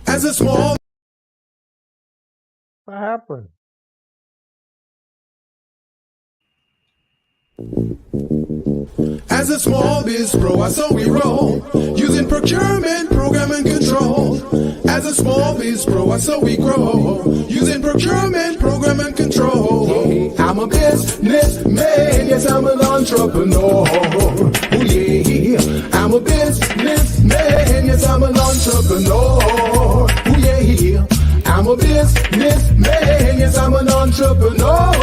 As a small What happened? As a small biz pro, I saw we roll, using procurement, program and control. As a small biz pro, I saw we grow, using procurement, program and control. I'm a businessman, yes I'm an entrepreneur. Oh yeah, I'm a businessman, yes I'm an entrepreneur. Oh yeah, I'm a businessman, yes I'm an entrepreneur.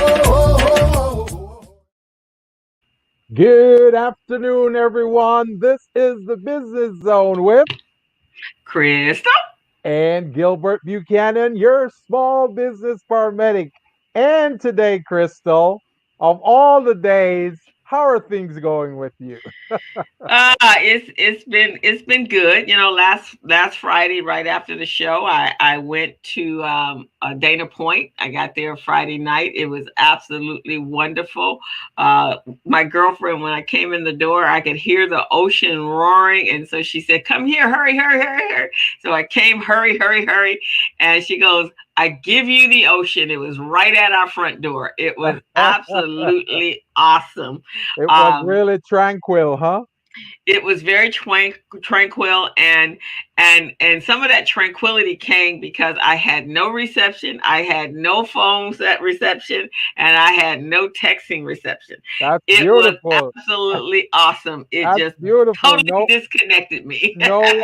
Good afternoon, everyone. This is the Business Zone with Crystal. and Gilbert Buchanan, your small business paramedic. And today, Crystal, of all the days, how are things going with you? It's been good. You know, last Friday, right after the show, I went to Dana Point. I got there Friday night. It was absolutely wonderful. Uh, my girlfriend, when I came in the door, I could hear the ocean roaring, and so she said, "Come here, hurry, hurry, hurry, hurry!" So I came, hurry, hurry, hurry, and she goes, "I give you the ocean." It was right at our front door. It was absolutely awesome. It was Um, really tranquil, huh? it was very tranquil, and some of that tranquility came because I had no reception, I had no phone set reception, and I had no texting reception. That's It was beautiful. absolutely awesome. It That's just beautiful. totally disconnected me. No one,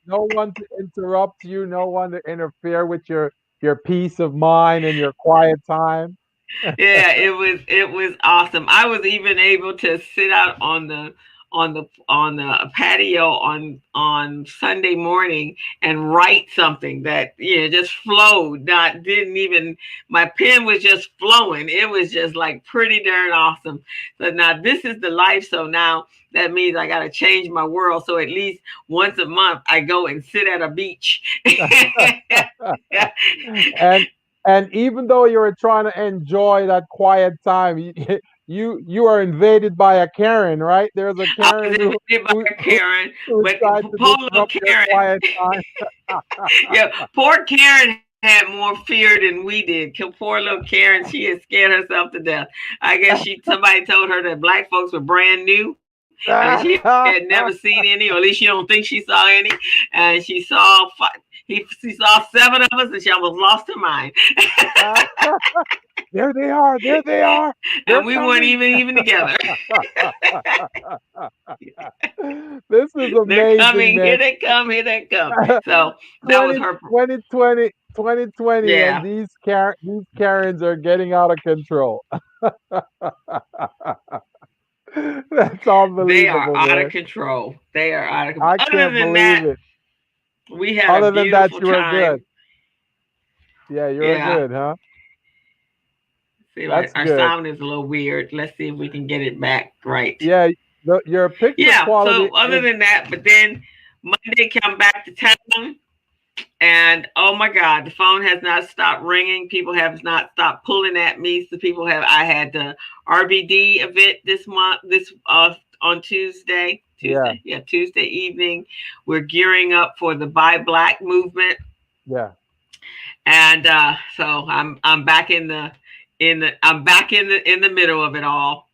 no one to interrupt you, no one to interfere with your peace of mind and your quiet time. Yeah, it was awesome. I was even able to sit out on the patio on Sunday morning and write something that just flowed. Not didn't even My pen was just flowing. It was just like pretty darn awesome. So now this is the life. So now that means I got to change my world. So at least once a month I go and sit at a beach. and and even though you were trying to enjoy that quiet time, you are invaded by a Karen, right? There's a I was Karen invaded by Karen, who but tried to poor little disrupt your Karen, quiet time. yeah, poor Karen had more fear than we did. Poor little Karen, she had scared herself to death. I guess somebody told her that black folks were brand new, and she had never seen any, or at least she don't think she saw any, and she saw seven of us, and she almost lost her mind. There they are. There they are. And They're we weren't coming. even together. This is They're amazing, coming. Here man. they come. Here they come. So that was 20, her. 2020, 2020, and Yeah, these Karens are getting out of control. That's they are unbelievable, out of man. control. They are out of. I Other can't than believe that, it. we had a Other than that, beautiful you were good. time. Yeah, you were Yeah. good, huh? See, That's our good. sound is a little weird. Let's see if we can get it back right. Yeah, your picture Yeah. quality So other is. than that, but then Monday come back to town. And oh my God, the phone has not stopped ringing. People have not stopped pulling at me. So people have. I had the RBD event this month. This on Tuesday. Yeah, Tuesday evening. We're gearing up for the Buy Black movement, yeah. and so I'm back in the middle of it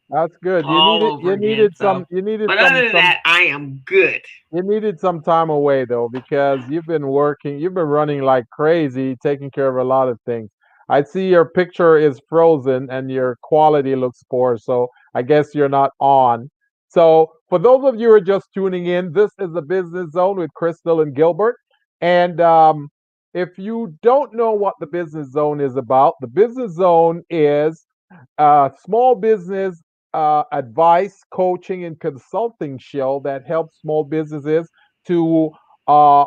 That's good. all over again. So, but other than that, I am good. you needed some time away though, because you've been running like crazy, taking care of a lot of things. I see your picture is frozen and your quality looks poor, so I guess you're not on. So, for those of you who are just tuning in, this is the Business Zone with Crystal and Gilbert. And if you don't know what the Business Zone is about, the Business Zone is small business advice, coaching, and consulting show that helps small businesses to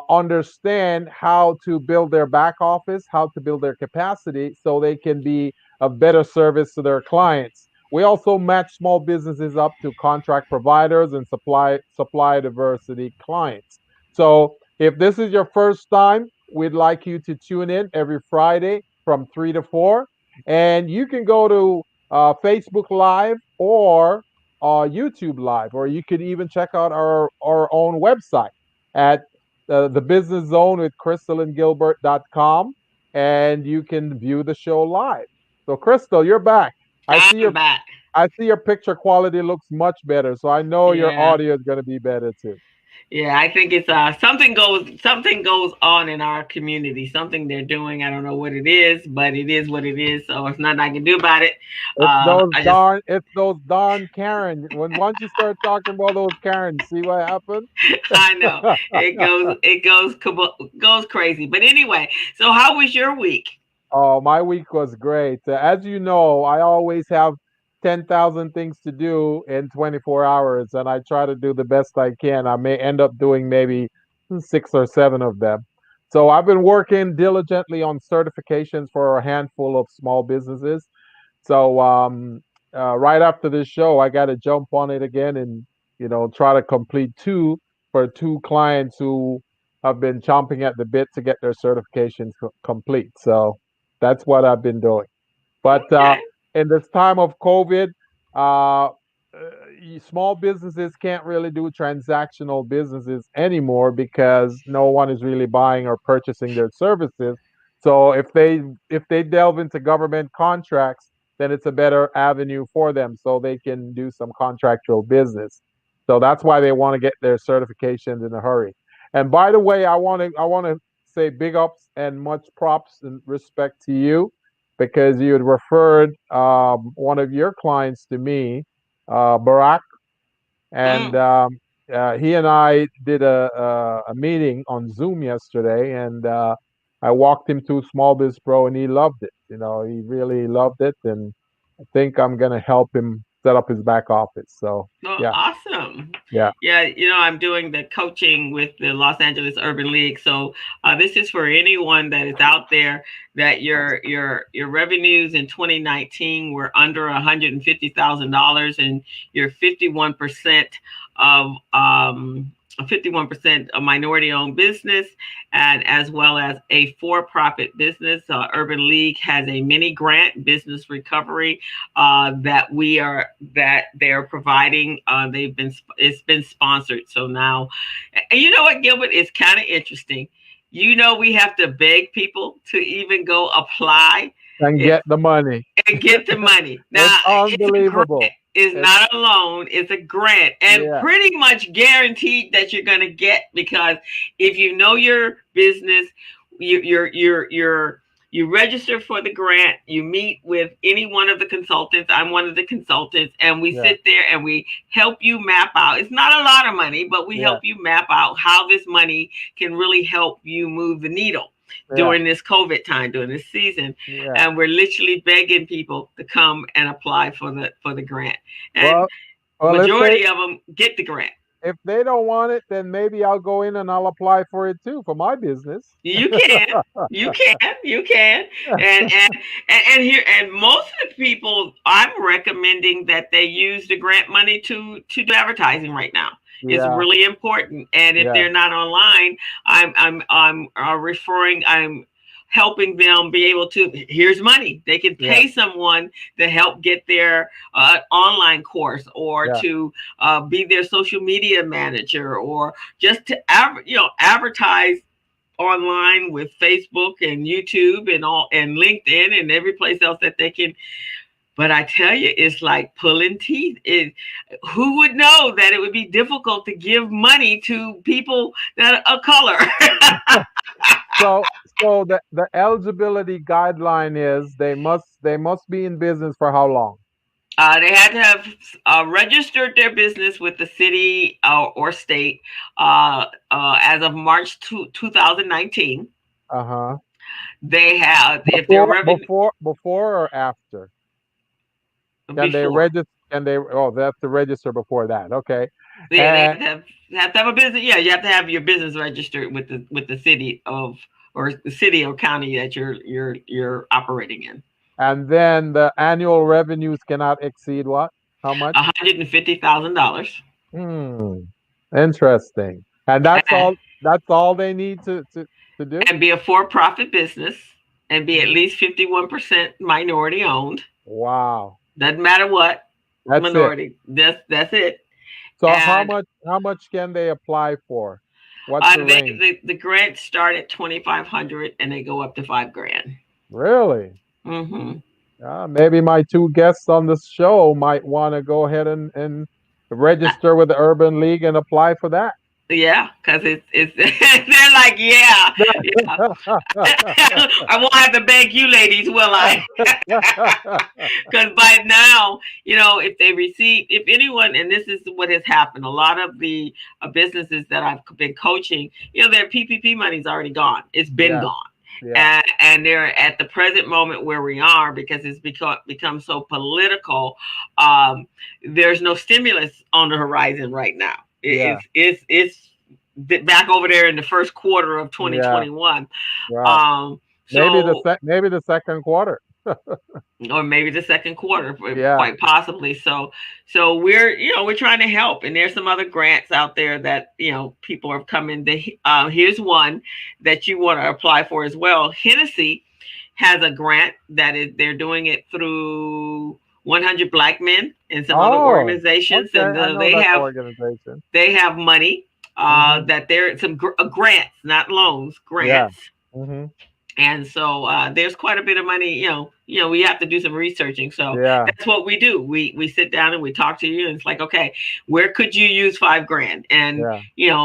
understand how to build their back office, how to build their capacity so they can be of better service to their clients. We also match small businesses up to contract providers and supply diversity clients. So if this is your first time, we'd like you to tune in every Friday from 3 to 4. And you can go to Facebook Live or YouTube Live, or you could even check out our own website at the Business Zone with CrystalandGilbert.com, and you can view the show live. So, Crystal, you're back. I see I'm your back. I see your picture quality looks much better, so I know your Yeah. audio is going to be better too. Yeah, I think it's something goes on in our community. Something they're doing. I don't know what it is, but it is what it is. So it's nothing I can do about it. I just It's those darn Karen. When once you start talking about those Karens, see what happened? I know it goes crazy. But anyway, so how was your week? Oh, my week was great. As you know, I always have 10,000 things to do in 24 hours, and I try to do the best I can. I may end up doing maybe six or seven of them. So I've been working diligently on certifications for a handful of small businesses. So right after this show, I got to jump on it again and try to complete two for two clients who have been chomping at the bit to get their certifications complete. So that's what I've been doing. But Okay. in this time of COVID, uh, small businesses can't really do transactional businesses anymore because no one is really buying or purchasing their services. So if they delve into government contracts, then it's a better avenue for them, so they can do some contractual business. So that's why they want to get their certifications in a hurry. And by the way, I want to say big ups and much props and respect to you because you had referred one of your clients to me, Barack, and Mm. he and I did a meeting on Zoom yesterday, and I walked him through Small Biz Pro, and he loved it. He really loved it, and I think I'm gonna help him set up his back office. So Well, yeah, awesome. yeah, Yeah, I'm doing the coaching with the Los Angeles Urban League. So this is for anyone that is out there that your revenues in 2019 were under $150,000, and you're 51% of 51% a minority owned business, and as well as a for-profit business. Urban League has a mini grant business recovery that they're providing. It's been sponsored. So now, and you know what, Gilbert, is kind of interesting. We have to beg people to even go apply and it get the money. and get the money. It's Now, it's a grant. unbelievable. It's It's not a loan. It's a grant, and yeah, pretty much guaranteed that you're going to get, because if you know your business, you register for the grant. You meet with any one of the consultants. I'm one of the consultants, and we yeah, sit there and we help you map out. It's not a lot of money, but we yeah, help you map out how this money can really help you move the needle yeah, during this COVID time, during this season. yeah. And we're literally begging people to come and apply for the grant. And Well, well, majority of them get the grant. if they don't want it, then maybe I'll go in and I'll apply for it too for my business. You can, you can, and here, and most of the people, I'm recommending that they use the grant money to do advertising right now. It's Yeah, really important, and if yeah, they're not online, I'm referring, I'm helping them be able to. Here's money they can yeah, pay someone to help get their online course, or yeah, to be their social media manager, or just to advertise online with Facebook and YouTube and all, and LinkedIn and every place else that they can. But I tell you, it's like pulling teeth. Who would know that it would be difficult to give money to people that are color? So, so the eligibility guideline is they must be in business for how long? They had to have registered their business with the city or state as of March 2019. Uh-huh. They have, if their Before revenue before before or after? Can they before. register? They have to register before that. Okay. Yeah, they And have to have a business. Yeah, you have to have your business registered with the city of, or the city or county that you're operating in. and then the annual revenues cannot exceed what? How much? $150,000, Hmm. Interesting. And that's all they need to do? and be a for-profit business, and be at least 51% minority owned. Wow. Doesn't matter what That's it. minority. That's it. So how And much how much can they apply for? What's the range? The grants start at 2,500 and they go up to $5,000. Really? Mm-hmm. Maybe my two guests on this show might want to go ahead and register with the Urban League and apply for that. Yeah, because it's they're like, yeah. I won't have to beg you ladies, will I? Because by now, if anyone, and this is what has happened, a lot of the businesses that I've been coaching, their PPP money's already gone. It's been gone. Yeah. And they're at the present moment where we are, because it's become so political. There's no stimulus on the horizon right now. It's back over there in the first quarter of 2021. Right. Maybe the second quarter. Or maybe the second quarter, quite possibly. So we're trying to help, and there's some other grants out there that people are coming. Here's one that you want to apply for as well. Hennessy has a grant they're doing it through 100 Black Men and some other organizations, and they have money that they're some grants, not loans, grants. Yeah. Mm-hmm. And so there's quite a bit of money, we have to do some researching. So that's what we do. We sit down and we talk to you, and it's like, okay, where could you use $5,000? And,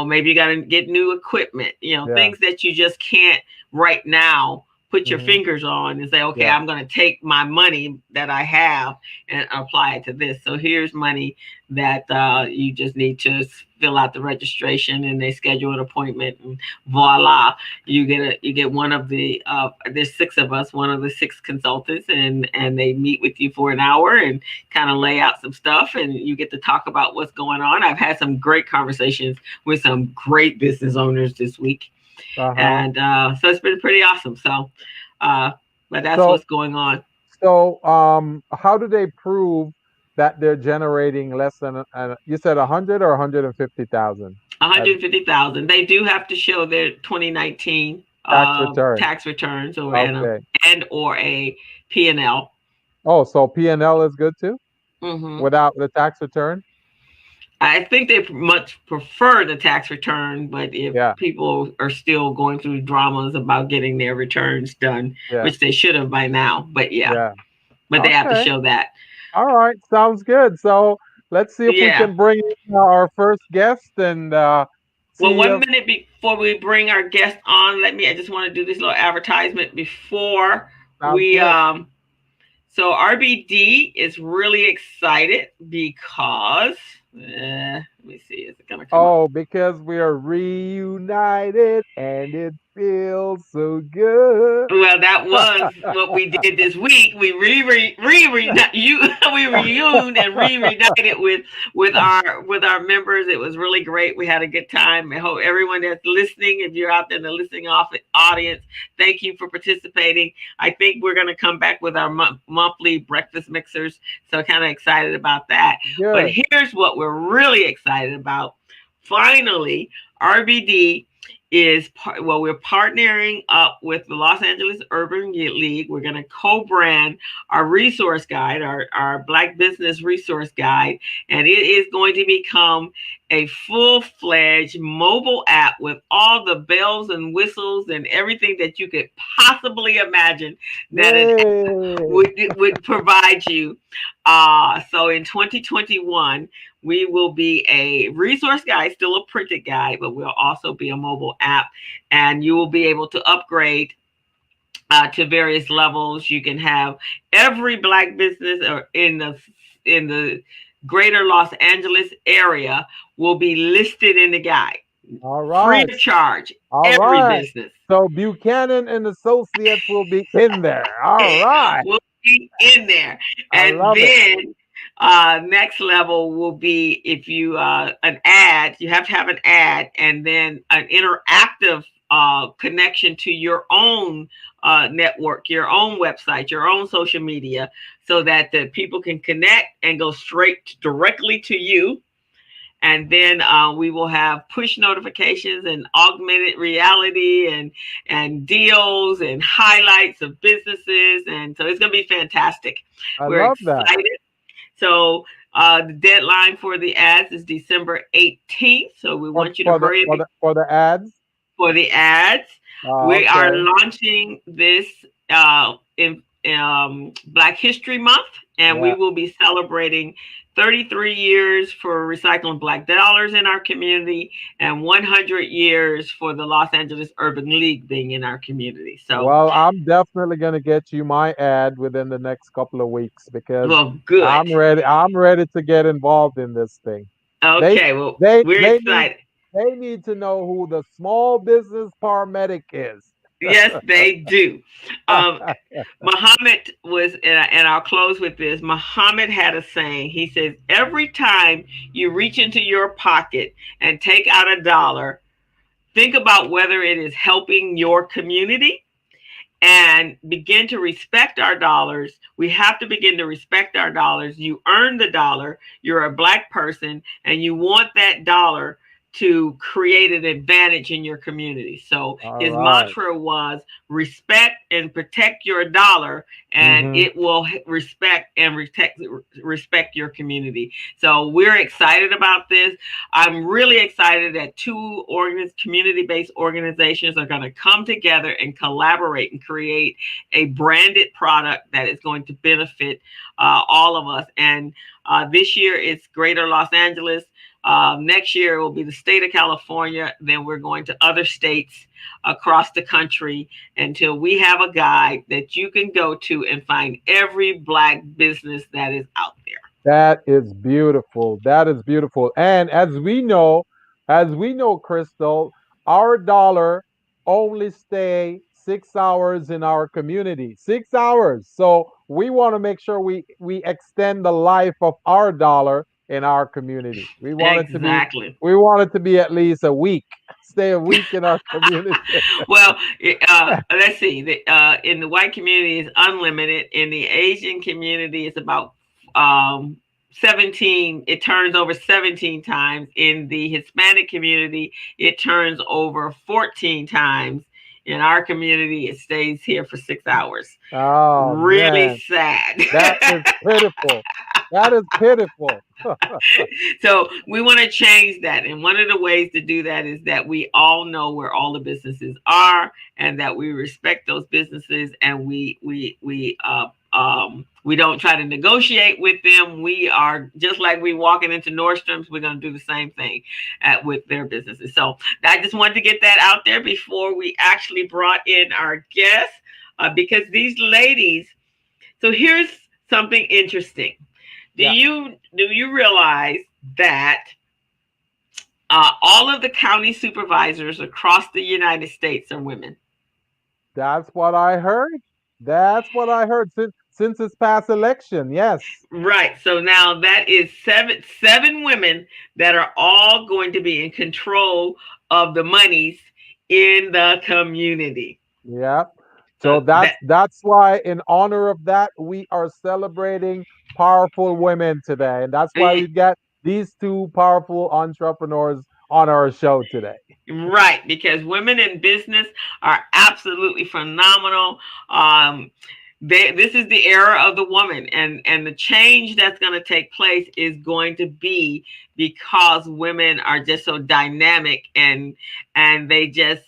maybe you got to get new equipment, things that you just can't right now put your fingers on and say, okay, I'm going to take my money that I have and apply it to this. So here's money that you just need to fill out the registration, and they schedule an appointment, and voila, you get one of the there's 6 of us, one of the 6 consultants, and they meet with you for an hour and kind of lay out some stuff, and you get to talk about what's going on. I've had some great conversations with some great business owners this week. And so it's been pretty awesome. So but that's what's going on. So how do they prove that they're generating less than you said 100 or 150,000? 150,000. They do have to show their 2019 tax returns or a P&L. Oh, so P&L is good too? Mm-hmm. Without the tax return? I think they much prefer the tax return, but if people are still going through dramas about getting their returns done, which they should have by now, but but they have to show that. All right, sounds good. So let's see if we can bring in our first guest. And well, 1 minute before we bring our guest on, I just want to do this little advertisement before we so RBD is really excited because let me see, is it gonna come up? Because we are reunited and it feels so good. Well, that was what we did this week. We reunited and reunited with our members. It was really great. We had a good time. I hope everyone that's listening, if you're out there in the listening audience, thank you for participating. I think we're going to come back with our monthly breakfast mixers. So kind of excited about that. Good. But here's what we're really excited about. Finally, RBD we're partnering up with the Los Angeles Urban League. We're going to co-brand our resource guide, our Black Business Resource Guide, and it is going to become a full-fledged mobile app with all the bells and whistles and everything that you could possibly imagine that it would provide you. So in 2021, we will be a resource guide, still a printed guide, but we'll also be a mobile app, and you will be able to upgrade to various levels. You can have every Black business or in the greater Los Angeles area will be listed in the guide. All right. Free of charge. Every business. So Buchanan and Associates will be in there. All right. We'll be in there. And then next level will be if you an ad, you have to have an ad, and then an interactive connection to your own network, your own website, your own social media, so that the people can connect and go directly to you. And then we will have push notifications and augmented reality and deals and highlights of businesses. And so it's going to be fantastic. We're excited. So The deadline for the ads is December 18th, so we For want you to for the hurry up for the for the ads. for the ads. We are Okay. launching this in Black History Month, and we Yeah. will be celebrating 33 years for recycling Black dollars in our community and 100 years for the Los Angeles Urban League being in our community. So, Well, I'm definitely gonna get you my ad within the next couple of weeks because well, good. I'm ready. I'm ready to get involved in this thing. They Okay, well, they we're they need excited. they need to know who the small business paramedic is. Yes, they do. Um, Muhammad was, and I'll close with this. Muhammad had a saying. He says, every time you reach into your pocket and take out a dollar, think about whether it is helping your community and begin to respect our dollars. We have to begin to respect our dollars. You earn the dollar, you're a Black person, and you want that dollar to create an advantage in your community. So All his right. mantra was respect and protect your dollar, and Mm-hmm. it will respect your community. So we're excited about this. I'm really excited that two community-based organizations are going to come together and collaborate and create a branded product that is going to benefit all of us. And this year it's Greater Los Angeles. Next year it will be the state of California. Then we're going to other states across the country until we have a guide that you can go to and find every Black business that is out there. That is beautiful. That is beautiful. And as we know, Crystal, our dollar only stay 6 hours in our community. 6 hours. So we want to make sure we extend the life of our dollar in our community. We want it to be Exactly. we want it to be at least a week. Stay a week in our community. Well, let's see. In the white community, it's unlimited. In the Asian community, it's about 17. It turns over 17 times. In the Hispanic community, it turns over 14 times. In our community, it stays here for 6 hours. Oh Really man, sad. that is pitiful. That is pitiful. So we want to change that, and one of the ways to do that is that we all know where all the businesses are, and that we respect those businesses, and we don't try to negotiate with them. We are just like we walking into Nordstrom's. We're going to do the same thing with their businesses. So I just wanted to get that out there before we actually brought in our guests, because these ladies. So here's something interesting. Do Yeah, you realize that all of the county supervisors across the United States are women? that's what I heard. That's what I heard since this past election. Yes. Right. So now that is seven women that are all going to be in control of the monies in the community. Yeah. So So that's that that's why in honor of that we are celebrating powerful women today. And that's why eh, we got these two powerful entrepreneurs on our show today. right, because women in business are absolutely phenomenal. This is the era of the woman, and the change that's going to take place is going to be because women are just so dynamic, and they just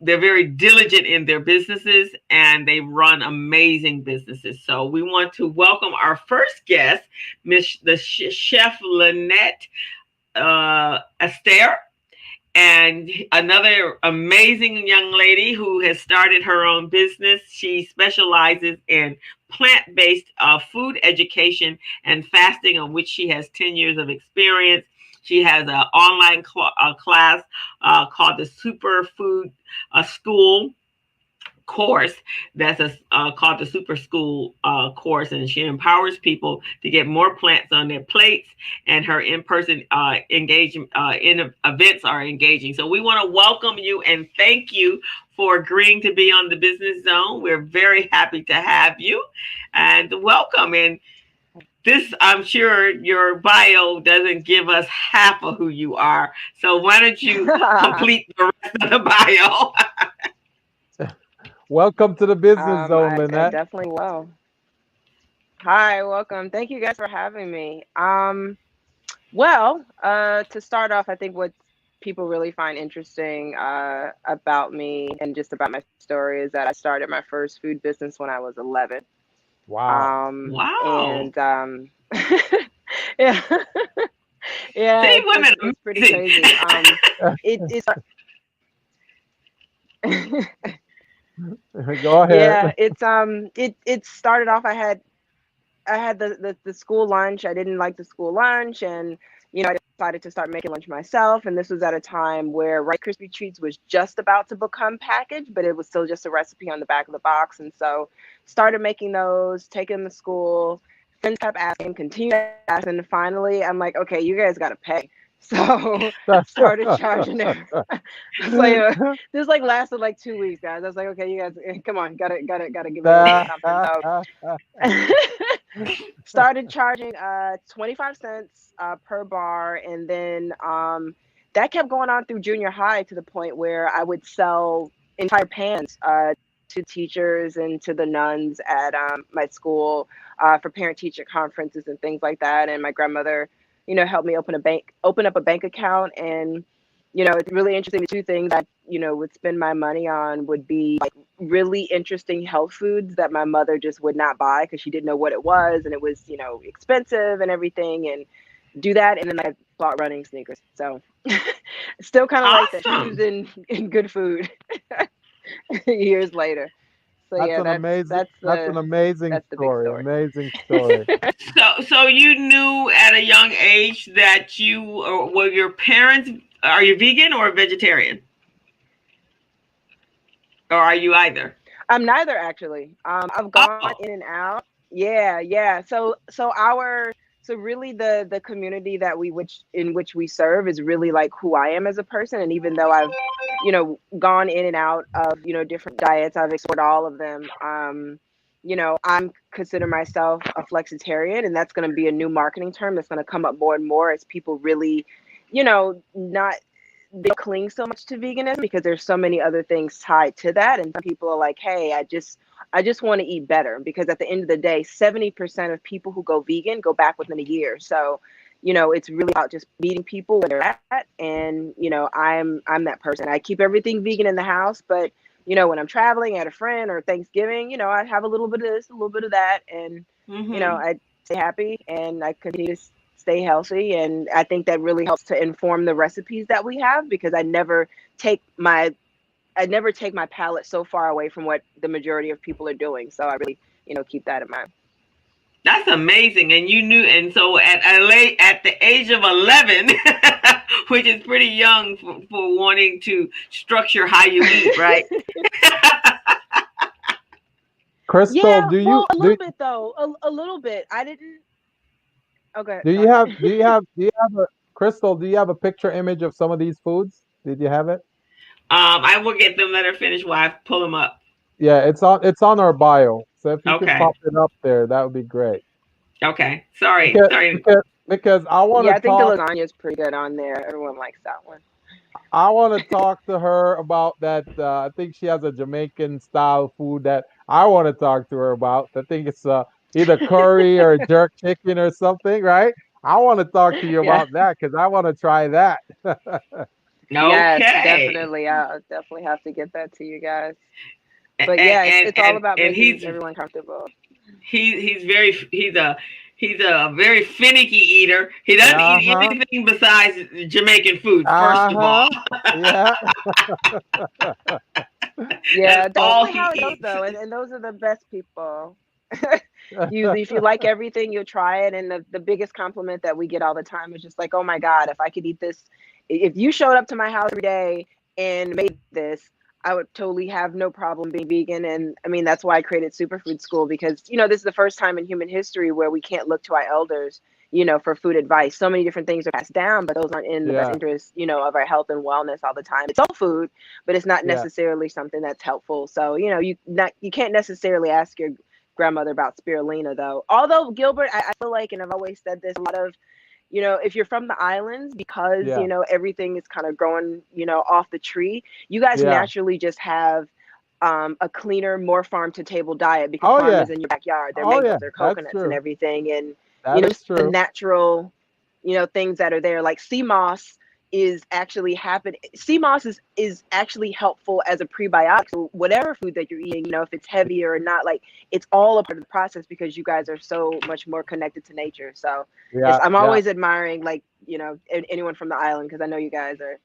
they're very diligent in their businesses, and they run amazing businesses. So we want to welcome our first guest, Chef Lynette Astaire, and another amazing young lady who has started her own business. She specializes in plant-based food education and fasting, on which she has 10 years of experience. She has an online class called the Superfood School course that's called the Super School course, and she empowers people to get more plants on their plates. And her in-person engagement in events are engaging. So we want to welcome you and thank you for agreeing to be on the Business Zone. We're very happy to have you, and welcome. And this, I'm sure your bio doesn't give us half of who you are. So why don't you complete the rest of the bio? Welcome to the business zone, I Lynette. definitely will. Hi, welcome. Thank you guys for having me. Well, to start off, I think what people really find interesting about me and just about my story is that I started my first food business when I was 11. Wow. Wow. And yeah, yeah, See, women it's pretty amazing. crazy. It's Go ahead. yeah, it started off. I had the school lunch. I didn't like the school lunch, and I decided to start making lunch myself. And this was at a time where Rice Krispie treats was just about to become packaged, but it was still just a recipe on the back of the box. And so, started making those, taking them to school. Friends kept asking, continued asking, and finally, I'm like, okay, you guys gotta pay. So started charging them. I was like, this like lasted like 2 weeks, guys. I was like, okay, you guys, come on, gotta give me a little something. So started charging 25 cents per bar, and then that kept going on through junior high to the point where I would sell entire pans to teachers and to the nuns at my school for parent teacher conferences and things like that. And my grandmother, helped me open up a bank account. And it's really interesting. The two things I would spend my money on would be like really interesting health foods that my mother just would not buy because she didn't know what it was, and it was expensive and everything. And do that, and then I bought running sneakers. So still kind of like that, shoes Awesome. and good food years later. So That's yeah, an amazing that's an amazing that's the big story. story. Amazing story. So you knew at a young age that you or were your parents, are you vegan or vegetarian? Or are you either? I'm neither actually. I've gone Oh, in and out. Yeah, yeah. So really the community that in which we serve is really like who I am as a person. And even though I've gone in and out of different diets, I've explored all of them. I'm consider myself a flexitarian, and that's going to be a new marketing term that's going to come up more and more as people really, not they cling so much to veganism because there's so many other things tied to that. And some people are like, hey, I just want to eat better, because at the end of the day, 70% of people who go vegan go back within a year. So it's really about just meeting people where they're at. And I'm that person. I keep everything vegan in the house, but when I'm traveling at a friend or Thanksgiving, I have a little bit of this, a little bit of that. And mm-hmm. I stay happy and I continue to stay healthy. And I think that really helps to inform the recipes that we have, because take my I never take my palate so far away from what the majority of people are doing. So I really, keep that in mind. That's amazing. And you knew, and so at the age of 11, which is pretty young for wanting to structure how you eat, right? Crystal, Yeah, well, a little bit though, a little bit. I didn't. Okay, do you sorry. have a Crystal, do you have a picture image of some of these foods? Did you have it? I will get them. Let her finish while I pull them up. Yeah, it's on our bio. So if you could Okay. pop it up there, that would be great. Okay. Sorry. Because Sorry. because I want Yeah, to I think the talk lasagna is pretty good on there. Everyone likes that one. I want to talk to her about that. I think she has a Jamaican style food that I want to talk to her about. I think it's either curry or jerk chicken or something, right? I want to talk to you Yeah. about that because I want to try that. Yes, Okay. definitely. I'll definitely have to get that to you guys. And But yeah, it's all about and making everyone comfortable. he's a very finicky eater. He doesn't eat Uh-huh. anything besides Jamaican food. First of all, Uh-huh. Yeah. Yeah, that's that's all usually he how it goes eats. though, and those are the best people. Usually, if you like everything, you'll try it. And the biggest compliment that we get all the time is just like, oh my God, if I could eat this, if you showed up to my house every day and made this, I would totally have no problem being vegan. And I mean, that's why I created Superfood School, because, this is the first time in human history where we can't look to our elders, for food advice. So many different things are passed down, but those aren't in the best Yeah. interest, of our health and wellness all the time. It's all food, but it's not Yeah. necessarily something that's helpful. So, you can't necessarily ask your grandmother about spirulina though. Although Gilbert, I feel like, and I've always said this, a lot of, if you're from the islands, because, Yeah. everything is kind of growing, off the tree, you guys Yeah. naturally just have a cleaner, more farm to table diet because Oh farm yeah. is in your backyard. Their Oh mangoes, yeah. their That's coconuts, and true. everything, and That is just the true. natural, things that are there. Like sea moss is actually happen. Sea moss is actually helpful as a prebiotic. So whatever food that you're eating, if it's heavier or not, like it's all a part of the process because you guys are so much more connected to nature. So Yeah. I'm Yeah. always admiring like anyone from the island because I know you guys are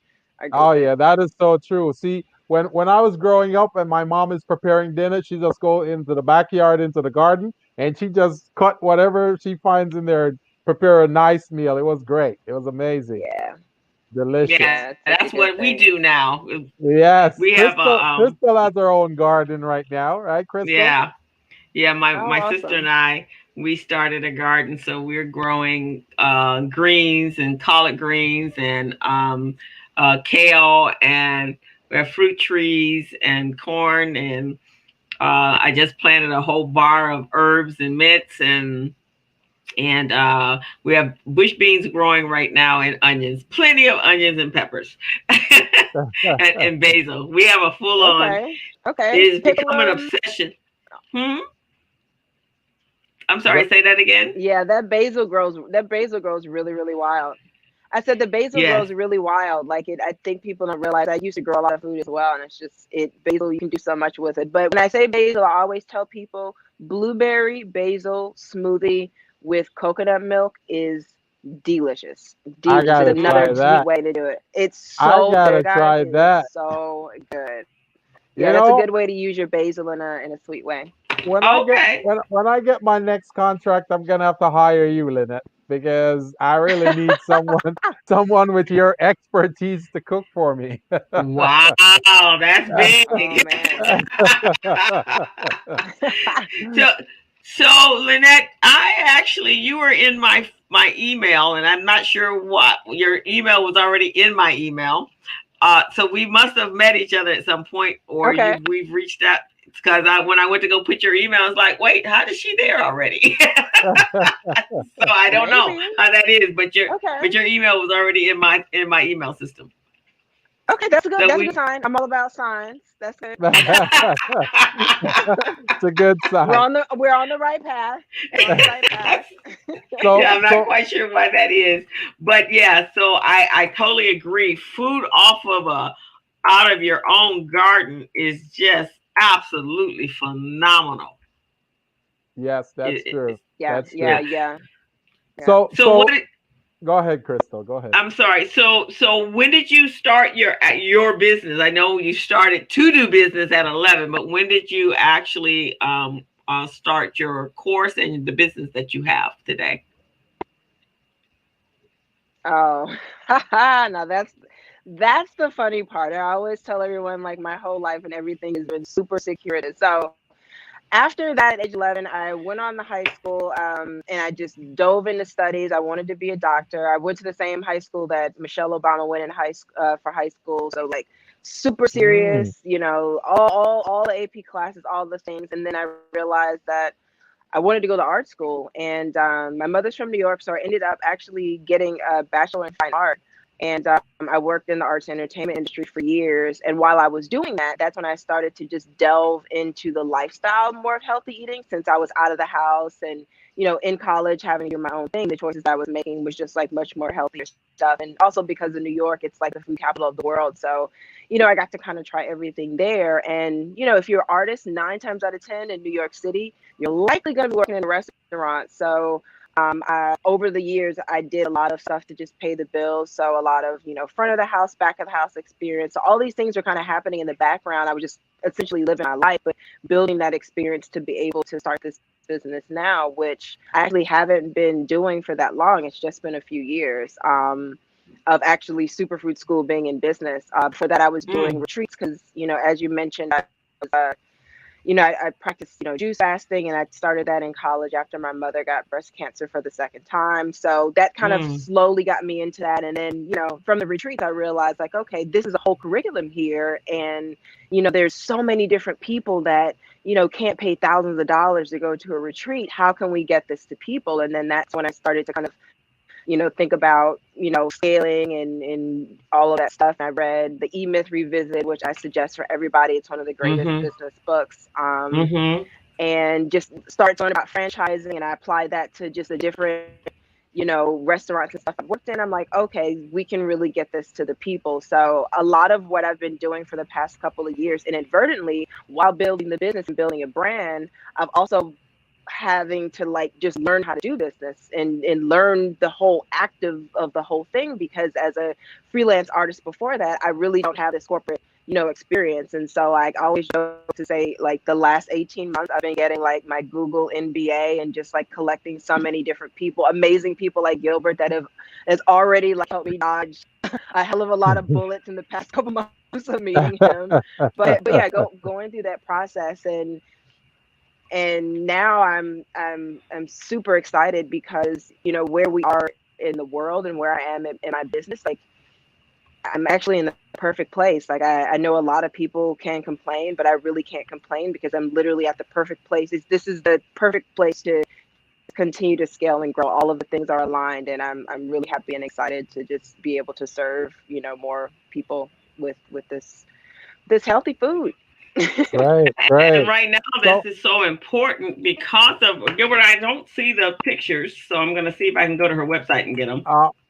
Oh good yeah, there. that is so true. See, when I was growing up and my mom is preparing dinner, she just go into the backyard, into the garden, and she just cut whatever she finds in there, prepare a nice meal. It was great. It was amazing. Yeah, Delicious. Yeah, yeah, it's such a that's good what we thing. do now. Yes. We have a Crystal has her own garden right now, right, Crystal? yeah. Yeah, Oh, my sister and awesome. we started a garden, so we're growing greens and collard greens and kale, and we have fruit trees and corn, and I just planted a whole bar of herbs and mints, and we have bush beans growing right now, and onions, plenty of onions and peppers, and basil. We have a full on. Okay. Okay. It has Pickle become an 'em. obsession. Hmm? I'm sorry, Go- say that again. Yeah, that basil grows really, really wild. I said the basil Yes. grows really wild. Like I think people don't realize I used to grow a lot of food as well, and it's just basil. You can do so much with it. But when I say basil, I always tell people blueberry basil smoothie with coconut milk is delicious. I Delicious. It's gotta another try sweet that. way to do it. It's I so gotta good, guys. try It is that. so good. You Yeah, that's a know, good way to use your basil in a sweet way. Okay. when I get my next contract, I'm gonna have to hire you, Lynette, because I really need someone with your expertise to cook for me. Wow, that's Oh big. man. so, Lynette, I actually you were in my email, and I'm not sure what your email was already in my email. So we must have met each other at some point, or Okay. we've reached out because when I went to go put your email, I was like, wait, how is she there already? So I don't know Maybe. how that is, but Okay. your email was already in my email system. Okay, that's a good So that's a good we sign. I'm all about signs. That's good. I got it. It's a good sign. We're on the right path. We're on the right path. Yeah, So I'm not so quite sure why that is, but yeah. So I totally agree. Food off of out of your own garden is just absolutely phenomenal. yes, that's true. Yeah, That's yeah, true. yeah, yeah. So So what? go ahead, Crystal. Go ahead. I'm sorry. So when did you start your business? I know you started to do business at 11, but when did you actually start your course and the business that you have today? Oh, now that's the funny part. I always tell everyone like my whole life and everything has been super secretive. So after that, at age 11, I went on to high school and I just dove into studies. I wanted to be a doctor. I went to the same high school that Michelle Obama went in for high school. So like super Mm, serious, all the AP classes, all the things. And then I realized that I wanted to go to art school. And my mother's from New York, so I ended up actually getting a bachelor in fine art. And I worked in the arts and entertainment industry for years. And while I was doing that, that's when I started to just delve into the lifestyle more of healthy eating since I was out of the house and, in college having to do my own thing. The choices I was making was just like much more healthier stuff. And also because of New York, it's like the food capital of the world. So, I got to kind of try everything there. And, if you're an artist, 9 times out of 10 in New York City, you're likely going to be working in a restaurant. So, over the years, I did a lot of stuff to just pay the bills. So a lot of, front of the house, back of the house experience. So all these things are kind of happening in the background. I was just essentially living my life, but building that experience to be able to start this business now, which I actually haven't been doing for that long. It's just been a few years of actually Superfood School being in business. For that, I was doing Mm. retreats because, as you mentioned, I was I practiced, juice fasting, and I started that in college after my mother got breast cancer for the second time. So that kind of Mm. slowly got me into that. And then, from the retreats, I realized like, okay, this is a whole curriculum here. And, there's so many different people that, can't pay thousands of dollars to go to a retreat. How can we get this to people? And then that's when I started to kind of think about, scaling and all of that stuff. I read the E-Myth Revisit, which I suggest for everybody. It's one of the greatest business books. And just started learning about franchising, and I applied that to just a different, restaurants and stuff I've worked in. I'm like, okay, we can really get this to the people. So a lot of what I've been doing for the past couple of years, inadvertently, while building the business and building a brand, I've also having to just learn how to do business and learn the whole act of the whole thing, because as a freelance artist before that, I really don't have this corporate experience. And so I always joke to say, the last 18 months I've been getting my Google MBA, and just collecting so many different people, amazing people like Gilbert that has already helped me dodge a hell of a lot of bullets in the past couple months of meeting him. But yeah, going through that process, and now I'm super excited because where we are in the world and where I am in my business, I'm actually in the perfect place. I know a lot of people can complain, but I really can't complain because I'm literally at the perfect place. This is the perfect place to continue to scale and grow. All of the things are aligned, and I'm really happy and excited to just be able to serve more people with this healthy food. Right. And right now, this is so important because of Gilbert. I don't see the pictures, so I'm going to see if I can go to her website and get them.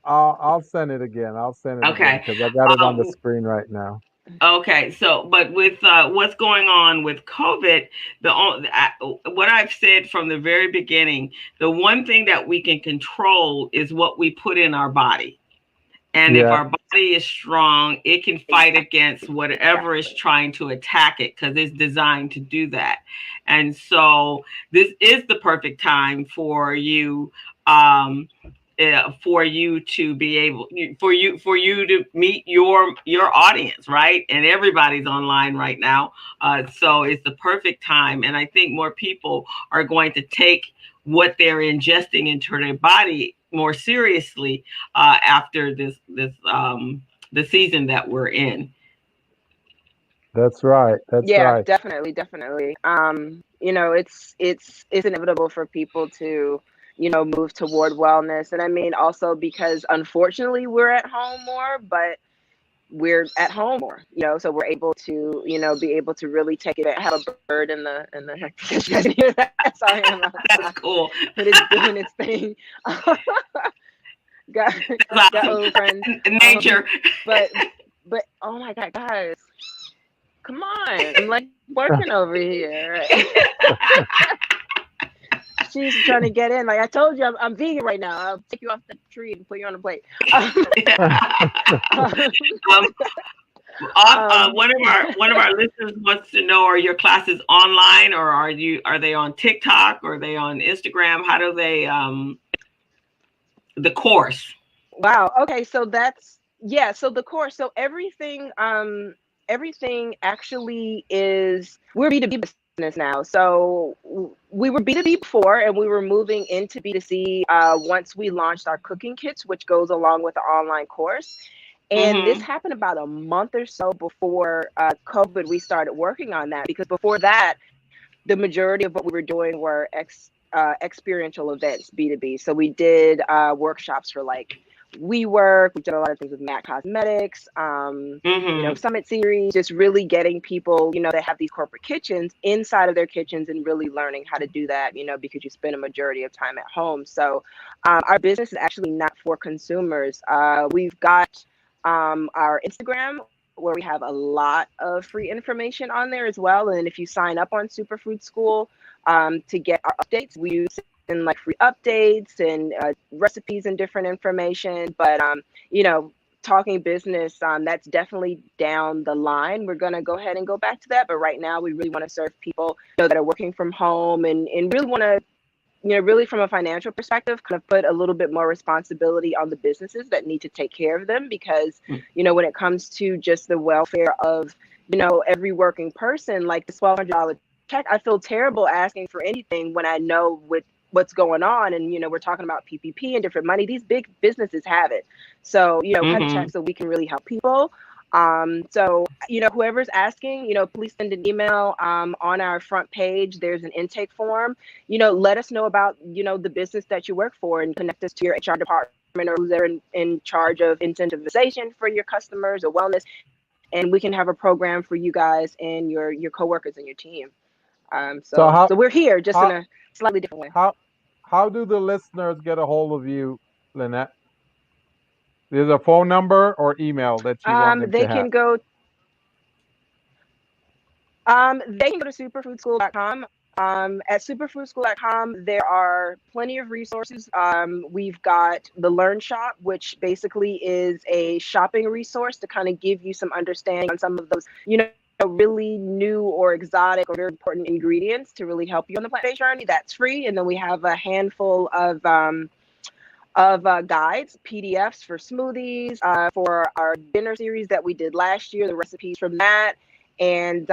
I'll send it again. I'll send it again because I got it on the screen right now. Okay, so but with what's going on with COVID, what I've said from the very beginning, the one thing that we can control is what we put in our body. And if our body is strong, it can fight against whatever is trying to attack it, because it's designed to do that. And so this is the perfect time for you to be able for you to meet your audience, right? And everybody's online right now, so it's the perfect time. And I think more people are going to take what they're ingesting into their body more seriously after the season that we're in. That's right. That's right. Definitely. It's inevitable for people to move toward wellness. And I mean, also because unfortunately we're at home more, but we're at home more, so we're able to, be able to really take it. I have a bird in the sorry, that's cool. But it's doing its thing. got old friends. Nature. But oh my God, guys, come on. I'm working over here. She's trying to get in. I told you, I'm vegan right now. I'll take you off the tree and put you on a plate. One of our listeners wants to know: are your classes online, or are they on TikTok, or are they on Instagram? How do they the course? Wow. Okay. So so the course. So everything actually is, we're B2B business now. So we were B2B before, and we were moving into B2C once we launched our cooking kits, which goes along with the online course. And this happened about a month or so before COVID. We started working on that, because before that, the majority of what we were doing were experiential events, B2B. So we did workshops for WeWork. We did a lot of things with MAC Cosmetics, Summit Series, just really getting people, that have these corporate kitchens inside of their kitchens and really learning how to do that, because you spend a majority of time at home. So our business is actually not for consumers. We've got our Instagram, where we have a lot of free information on there as well. And if you sign up on Superfood School to get our updates, we use in free updates and recipes and different information. But talking business, that's definitely down the line. We're going to go ahead and go back to that. But right now, we really want to serve people that are working from home, and really want to, really from a financial perspective, kind of put a little bit more responsibility on the businesses that need to take care of them. Because, when it comes to just the welfare of, every working person, the $1,200 check, I feel terrible asking for anything when I know what's going on. And, we're talking about PPP and different money. These big businesses have it. So, cut a check so we can really help people. So, whoever's asking, please send an email on our front page. There's an intake form. Let us know about, the business that you work for, and connect us to your HR department or who's there in charge of incentivization for your customers or wellness, and we can have a program for you guys and your coworkers and your team. So So we're here just in how a slightly different way. how do the listeners get a hold of you, Lynette? There's a phone number or email that you want them They to have. can go. They can go to superfoodschool.com. At superfoodschool.com, there are plenty of resources. We've got the Learn Shop, which basically is a shopping resource to kind of give you some understanding on some of those, really new or exotic or very important ingredients to really help you on the plant-based journey. That's free. And then we have a handful of guides, PDFs for smoothies, for our dinner series that we did last year, the recipes from that. And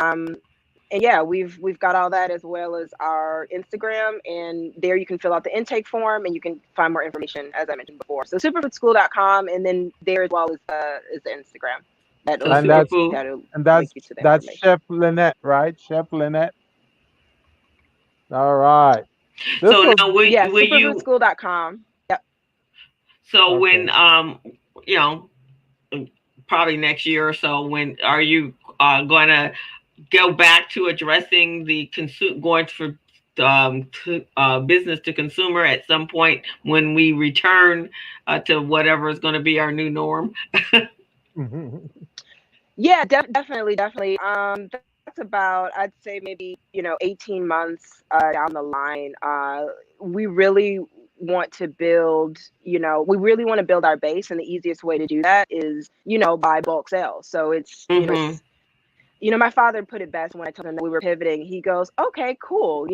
yeah, we've got all that, as well as our Instagram, and there you can fill out the intake form and you can find more information, as I mentioned before. So superfoodschool.com, and then there as well as the Instagram. So And that's Superfood. Link you to the that's information. Chef Lynette, right? Chef Lynette. All right. This So was now will Yeah, you? superfoodschool.com. Yep. So when okay. you know, probably next year or so, when are you going to go back to addressing the going for business to consumer at some point when we return to whatever is going to be our new norm? Yeah, definitely. That's about, I'd say maybe 18 months down the line. We really want to build, our base, and the easiest way to do that is by bulk sales. So it's Mm-hmm. my father put it best when I told him that we were pivoting. He goes, okay, cool.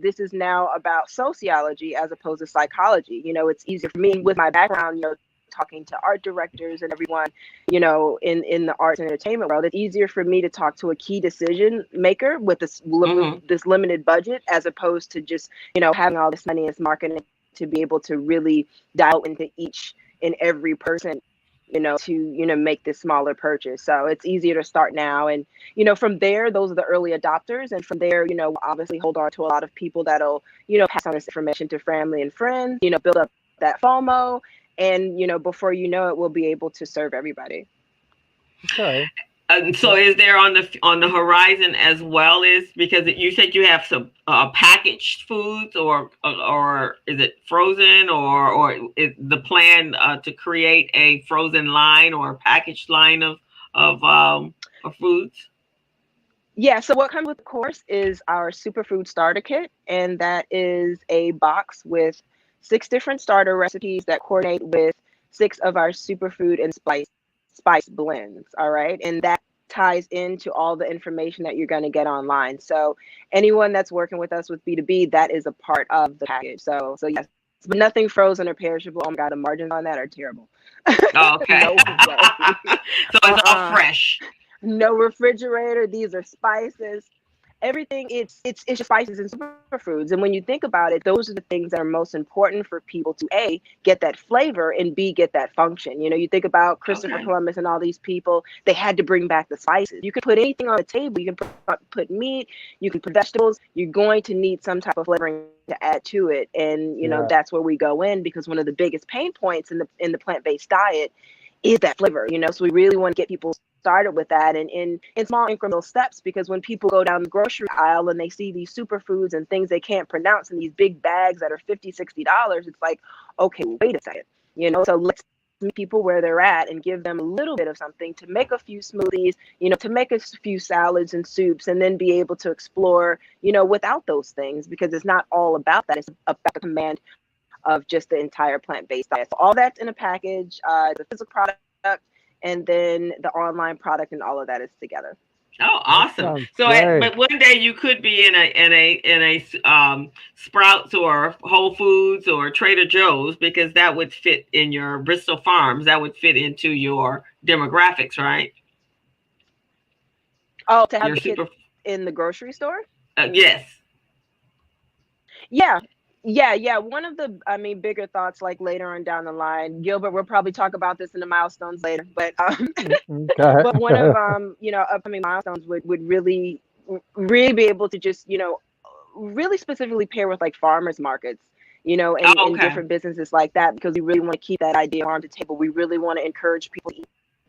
This is now about sociology as opposed to psychology. It's easier for me with my background, talking to art directors and everyone, in the arts and entertainment world. It's easier for me to talk to a key decision maker with this limited budget, as opposed to just, having all this money as marketing to be able to really dial into each and every person, to make this smaller purchase. So it's easier to start now, and from there, those are the early adopters, and from there, we'll obviously hold on to a lot of people that'll pass on this information to family and friends, build up that FOMO, and before you know it, we'll be able to serve everybody. Okay. So is there on the horizon, as well as, because you said you have some packaged foods, or is it frozen, or is the plan to create a frozen line or a packaged line of foods? Yeah, so what comes with the course is our Superfood Starter Kit, and that is a box with 6 different starter recipes that coordinate with 6 of our superfood and spice blends. All right, and that ties into all the information that you're going to get online. So anyone that's working with us with B2B, that is a part of the package. So yes, but nothing frozen or perishable. Oh my God, the margins on that are terrible. Okay. No way. So it's all fresh. No refrigerator. These are spices. Everything, it's just spices and superfoods. And when you think about it, those are the things that are most important for people to A, get that flavor, and B, get that function. You think about Christopher Columbus and all these people, they had to bring back the spices. You can put anything on the table. You can put meat, you can put vegetables. You're going to need some type of flavoring to add to it. And that's where we go in, because one of the biggest pain points in the plant-based diet is that flavor, so we really want to get people started with that, and in small incremental steps, because when people go down the grocery aisle and they see these superfoods and things they can't pronounce in these big bags that are $50-$60, it's like, okay, wait a second, so let's meet people where they're at and give them a little bit of something to make a few smoothies, to make a few salads and soups, and then be able to explore, without those things, because it's not all about that. It's about the command of just the entire plant-based diet. So all that's in a package, the physical product, and then the online product, and all of that is together. Oh, awesome! So, but one day you could be in a Sprouts or Whole Foods or Trader Joe's, because that would fit in your Bristol Farms. That would fit into your demographics, right? Oh, to have the kids in the grocery store? Yes. Yeah. One of the, bigger thoughts, like later on down the line, Gilbert, we'll probably talk about this in the milestones later, but but one of upcoming milestones would really be able to just really specifically pair with like farmers markets, Oh, and okay. different businesses like that, because we really want to keep that idea on the table. We really want to encourage people to eat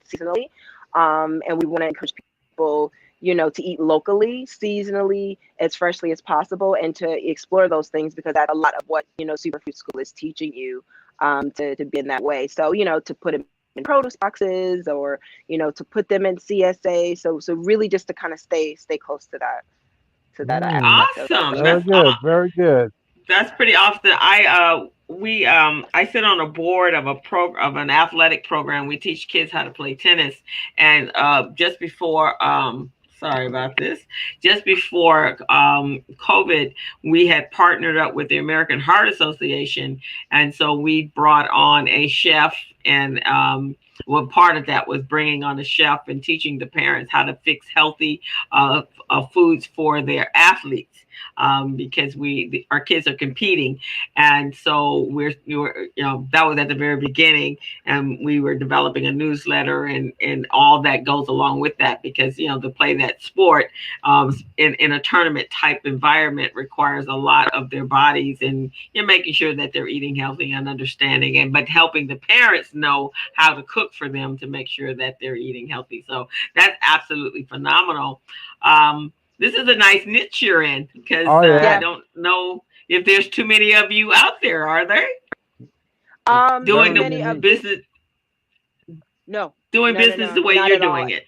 seasonally, and we want to encourage people, to eat locally, seasonally, as freshly as possible, and to explore those things, because that's a lot of what, Superfood School is teaching you, to be in that way. So, to put them in produce boxes, or, to put them in CSA. So really just to kind of stay close to that Mm, aspect of Awesome. very everything. good. Very good. That's pretty awesome. I sit on a board of an athletic program. We teach kids how to play tennis, and just before sorry about this, just before COVID, we had partnered up with the American Heart Association, and so we brought on a chef, and well, part of that was bringing on a chef and teaching the parents how to fix healthy foods for their athletes, because our kids are competing, and so we were, that was at the very beginning, and we were developing a newsletter and all that goes along with that, because to play that sport in a tournament type environment requires a lot of their bodies, and you're making sure that they're eating healthy and understanding, but helping the parents know how to cook for them to make sure that they're eating healthy. So that's absolutely phenomenal. This is a nice niche you're in, because Oh I yeah. Yeah. don't know if there's too many of you out there. Are there It's doing Too very the many of unique. this. business No, doing no, no, business no, the way not you're at all. doing it?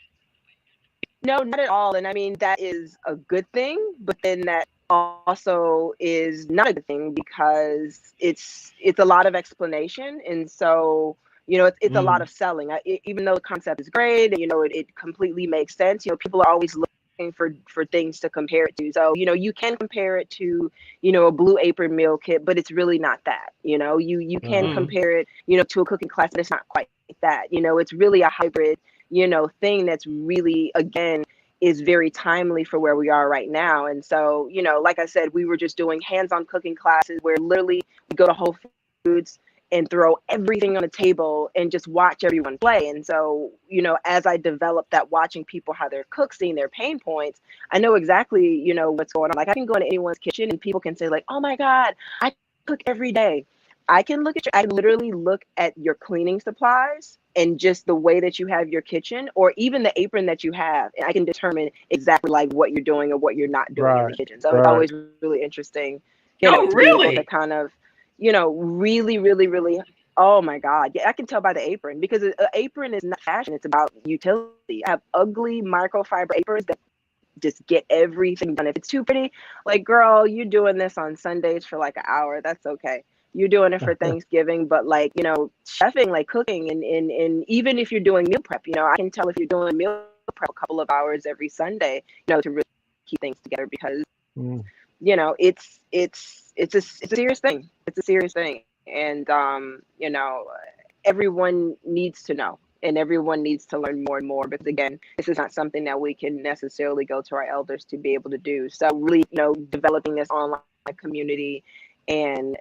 No, not at all. And I mean, that is a good thing, but then that also is not a good thing, because it's a lot of explanation. And so, it's a lot Mm. of selling. Even though the concept is great, and, it completely makes sense, people are always looking for things to compare it to. So, you can compare it to, a Blue Apron meal kit, but it's really not that. You can Uh, Mm. compare it, to a cooking class, but it's not quite that. It's really a hybrid, thing that's really, again, is very timely for where we are right now. And so, like I said, we were just doing hands-on cooking classes where literally we go to Whole Foods and throw everything on the table and just watch everyone play. And so, as I developed that, watching people how they're cook, seeing their pain points, I know exactly, what's going on. Like, I can go into anyone's kitchen and people can say like, oh my God, I cook every day. I literally look at your cleaning supplies and just the way that you have your kitchen, or even the apron that you have, and I can determine exactly like what you're doing or what you're not doing in the right. kitchen. So it's Right. always really interesting, Oh, to be able to really? kind of, really, really, really. Oh my God. Yeah, I can tell by the apron, because an apron is not fashion. It's about utility. I have ugly microfiber aprons that just get everything done. If it's too pretty, like, girl, you're doing this on Sundays for like an hour. That's okay. You're doing it for Thanksgiving, but like, chefing, like cooking, and even if you're doing meal prep, I can tell if you're doing meal prep a couple of hours every Sunday, to really keep things together, because, Mm. it's a serious thing. It's a serious thing. And, everyone needs to know, and everyone needs to learn more and more, because again, this is not something that we can necessarily go to our elders to be able to do. So really, developing this online community, and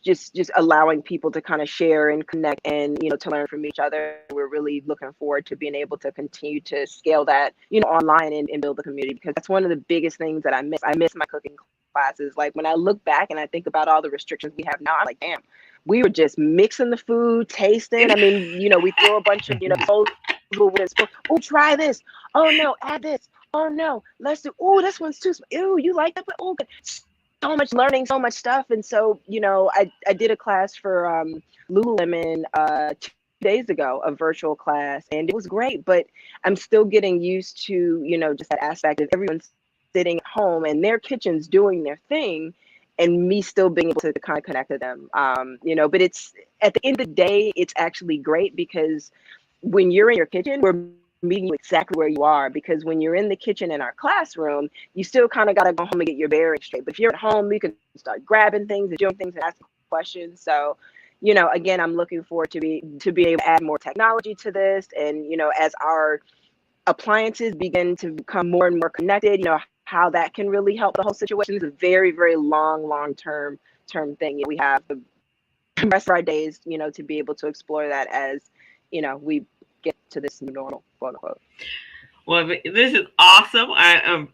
just allowing people to kind of share and connect, and to learn from each other. We're really looking forward to being able to continue to scale that, online, and build the community, because that's one of the biggest things that I miss my cooking classes. Like, when I look back and I think about all the restrictions we have now, I'm like, damn, we were just mixing the food, tasting. I mean, we throw a bunch of, disposable wooden spoons. Oh, try this. Oh no, add this. Oh no, let's do. Oh, this one's too. Ew, you like that? But oh, good. So much learning, so much stuff. And so, I did a class for Lululemon 2 days ago, a virtual class, and it was great. But I'm still getting used to, just that aspect of everyone's sitting at home in their kitchens doing their thing, and me still being able to kind of connect to them. But it's, at the end of the day, it's actually great, because when you're in your kitchen, we're meeting you exactly where you are. Because when you're in the kitchen in our classroom, you still kind of got to go home and get your bearings straight. But if you're at home, you can start grabbing things and doing things and asking questions. So, again, I'm looking forward to be able to add more technology to this. And, as our appliances begin to become more and more connected, how that can really help the whole situation is a very, very long term thing. We have the rest of our days, to be able to explore that as, we get to this new normal, quote unquote. Well, this is awesome.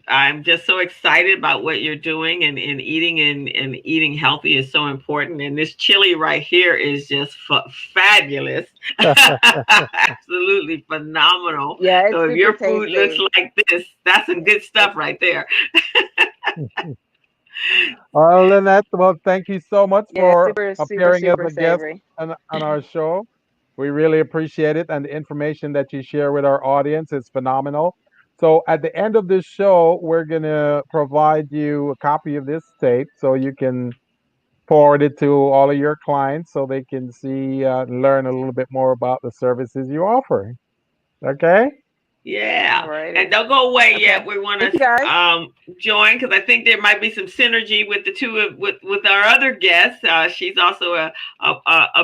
I'm just so excited about what you're doing, and eating and eating healthy is so important. And this chili right here is just fabulous, absolutely phenomenal. Yeah, it's So if super your food looks tasty. like this, that's some good stuff right there. Lynette, well, thank you so much Yeah, for super, super, appearing as super a guest savory. on our show. We really appreciate it, and the information that you share with our audience is phenomenal. So, at the end of this show, we're going to provide you a copy of this tape so you can forward it to all of your clients so they can see and learn a little bit more about the services you offer. Okay? Yeah, and Alrighty. don't go away Okay. yet. We want Thank you to guys. join because I think there might be some synergy with the two of with our other guest. She's also a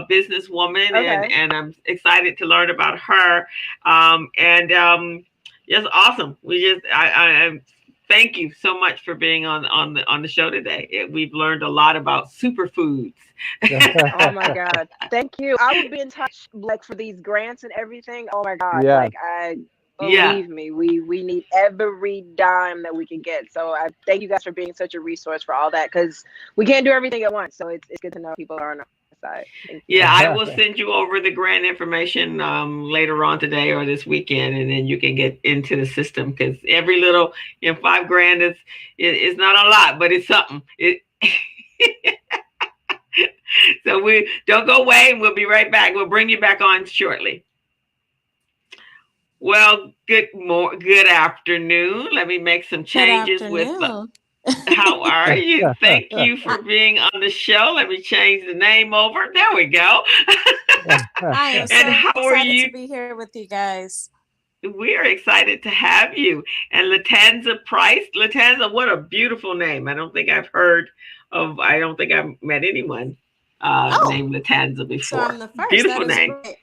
businesswoman, Okay. and I'm excited to learn about her. And just awesome. We just I thank you so much for being on the show today. We've learned a lot about superfoods. Oh my God. Thank you. I will be in touch like for these grants and everything. Oh my God. Yes. Like I Yeah. believe me, we need every dime that we can get. So I thank you guys for being such a resource for all that because we can't do everything at once. So it's good to know people are on our side. Thank you. Yeah, I will send you over the grant information later on today or this weekend, and then you can get into the system because every little, $5 grand is not a lot, but it's something. So we don't go away. We'll be right back. We'll bring you back on shortly. Well, good afternoon. Let me make some changes with. How are you? Thank you for being on the show. Let me change the name over. There we go. I am so And how are excited you? to be here with you guys. We are excited to have you. And LaTanza Price. LaTanza, what a beautiful name. I don't think I've met anyone Oh, named LaTanza so before. I'm the first. Beautiful That is name. great. Thank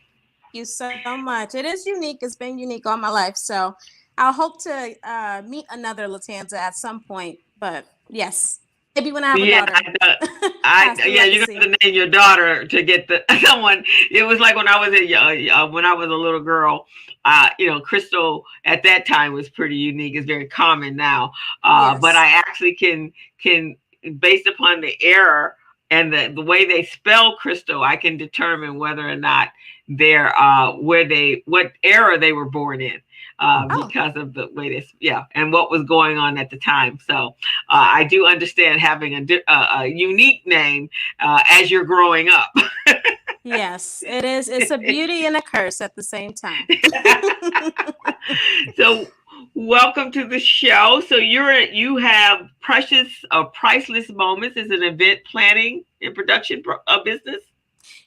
you so much. It is unique. It's been unique all my life. So I'll hope to meet another LaTanza at some point. But yes, maybe when I have a Yeah, daughter. yeah, you got to name your daughter to get the someone. It was like when I was when I was a little girl. Crystal at that time was pretty unique. It's very common now, Yes. but I actually can based upon the error and the way they spell Crystal, I can determine whether or not they're what era they were born in. Because of the way this, and what was going on at the time. So I do understand having a unique name as you're growing up. Yes, it is. It's a beauty and a curse at the same time. So welcome to the show. So you have Priceless Moments is an event planning and production business.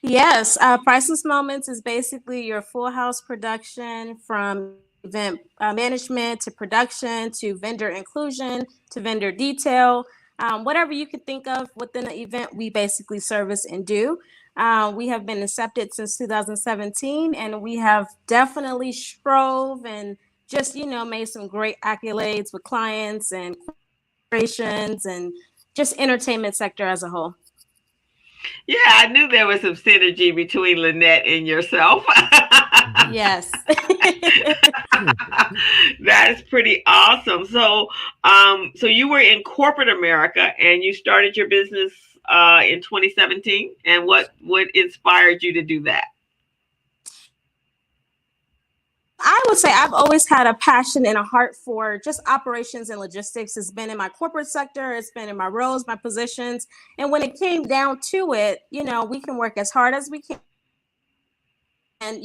Yes, Priceless Moments is basically your full house production from event management to production to vendor inclusion to vendor detail. Whatever you could think of within an event, we basically service and do. We have been accepted since 2017, and we have definitely strove and just, made some great accolades with clients and corporations and just entertainment sector as a whole. Yeah, I knew there was some synergy between Lynette and yourself. Yes. That is pretty awesome. So, so you were in corporate America and you started your business in 2017. And what inspired you to do that? I would say I've always had a passion and a heart for just operations and logistics. It's been in my corporate sector. It's been in my roles, my positions. And when it came down to it, we can work as hard as we can and,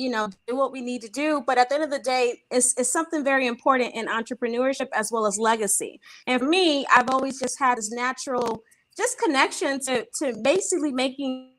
do what we need to do. But at the end of the day, it's something very important in entrepreneurship as well as legacy. And for me, I've always just had this natural just connection to basically making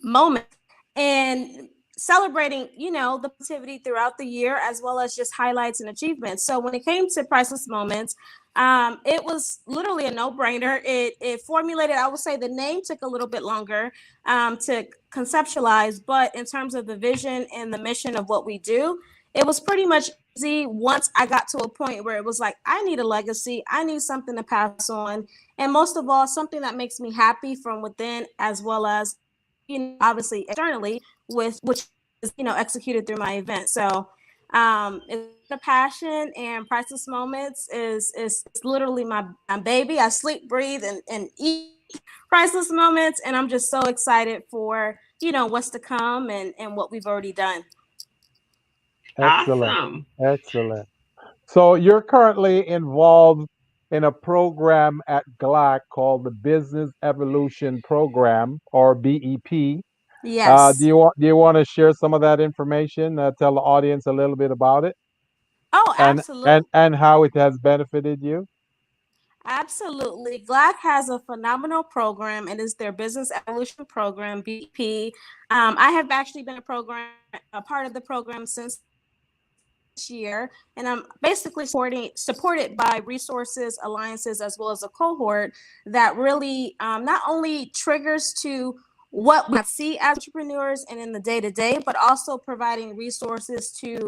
moments and celebrating, the positivity throughout the year, as well as just highlights and achievements. So when it came to Priceless Moments, it was literally a no-brainer. It formulated, I would say the name took a little bit longer to conceptualize, but in terms of the vision and the mission of what we do, it was pretty much easy once I got to a point where it was like, I need a legacy. I need something to pass on. And most of all, something that makes me happy from within, as well as, obviously externally with which is, executed through my event. So It's a passion, and Priceless Moments is literally my baby. I sleep, breathe, and eat Priceless Moments, and I'm just so excited for what's to come and what we've already done. Excellent. Awesome. Excellent. So you're currently involved in a program at GLAC called the Business Evolution Program, or BEP. Do Yes. you want to share some of that information? Tell the audience a little bit about it Oh, and absolutely. how it has benefited you. Absolutely. GLAC has a phenomenal program. It is their Business Evolution Program, BP. I have actually been a part of the program since this year, and I'm basically supported by resources, alliances, as well as a cohort that really not only triggers to what we see as entrepreneurs and in the day-to-day, but also providing resources to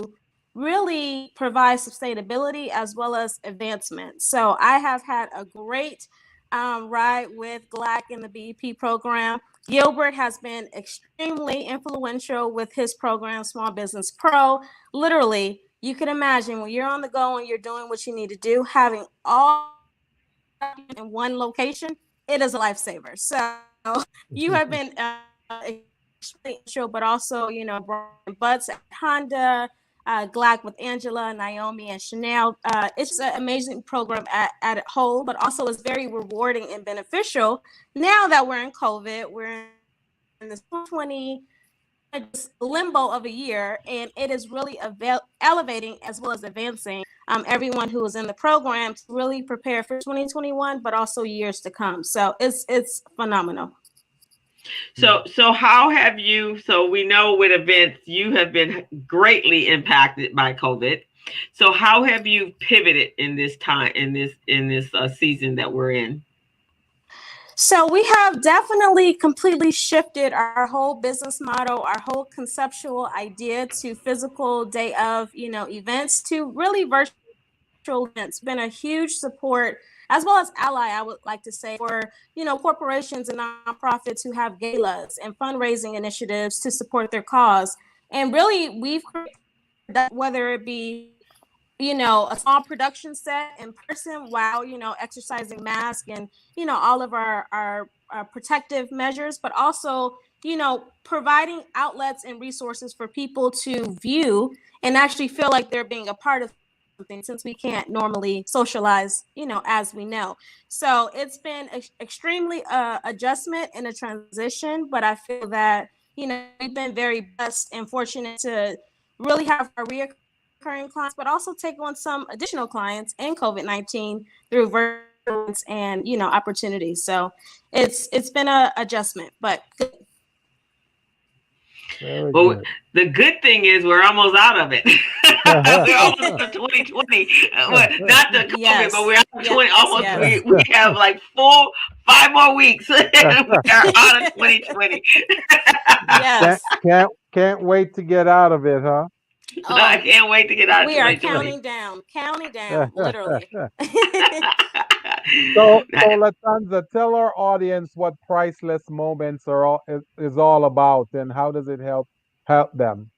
really provide sustainability as well as advancement. So I have had a great ride with GLAC in the BEP program. Gilbert has been extremely influential with his program, Small Business Pro. Literally, you can imagine when you're on the go and you're doing what you need to do, having all in one location, it is a lifesaver. So you have been but also, Brian Butts at Honda, GLAC with Angela, Naomi, and Chanel. It's an amazing program at whole, but also is very rewarding and beneficial. Now that we're in COVID, we're in this 2020 limbo of a year, and it is really elevating as well as advancing everyone who is in the program to really prepare for 2021, but also years to come. So it's phenomenal. So how have you? So we know with events you have been greatly impacted by COVID. So how have you pivoted in this time in this season that we're in? So we have definitely completely shifted our whole business model, our whole conceptual idea to physical day of, events to really virtual events. It's been a huge support as well as ally, I would like to say, for, corporations and nonprofits who have galas and fundraising initiatives to support their cause. And really we've created, whether it be a small production set in person while, exercising mask and, all of our protective measures, but also, providing outlets and resources for people to view and actually feel like they're being a part of something, since we can't normally socialize, as we know. So it's been extremely adjustment and a transition, but I feel that, we've been very blessed and fortunate to really have our recurring clients, but also take on some additional clients in COVID-19 through virtual and opportunities. So it's been a adjustment, but good. Very Well, good. the good thing is we're almost out of it. We're almost to 2020. Not the COVID, Yes. but we're out of 20. Almost. Yes. We have like 5 more weeks. We are out of 2020. Yes. Can't wait to get out of it, huh? I can't wait to get out of We are 2020. counting down, literally. So LaTanza, tell our audience what Priceless Moments is all about, and how does it help them?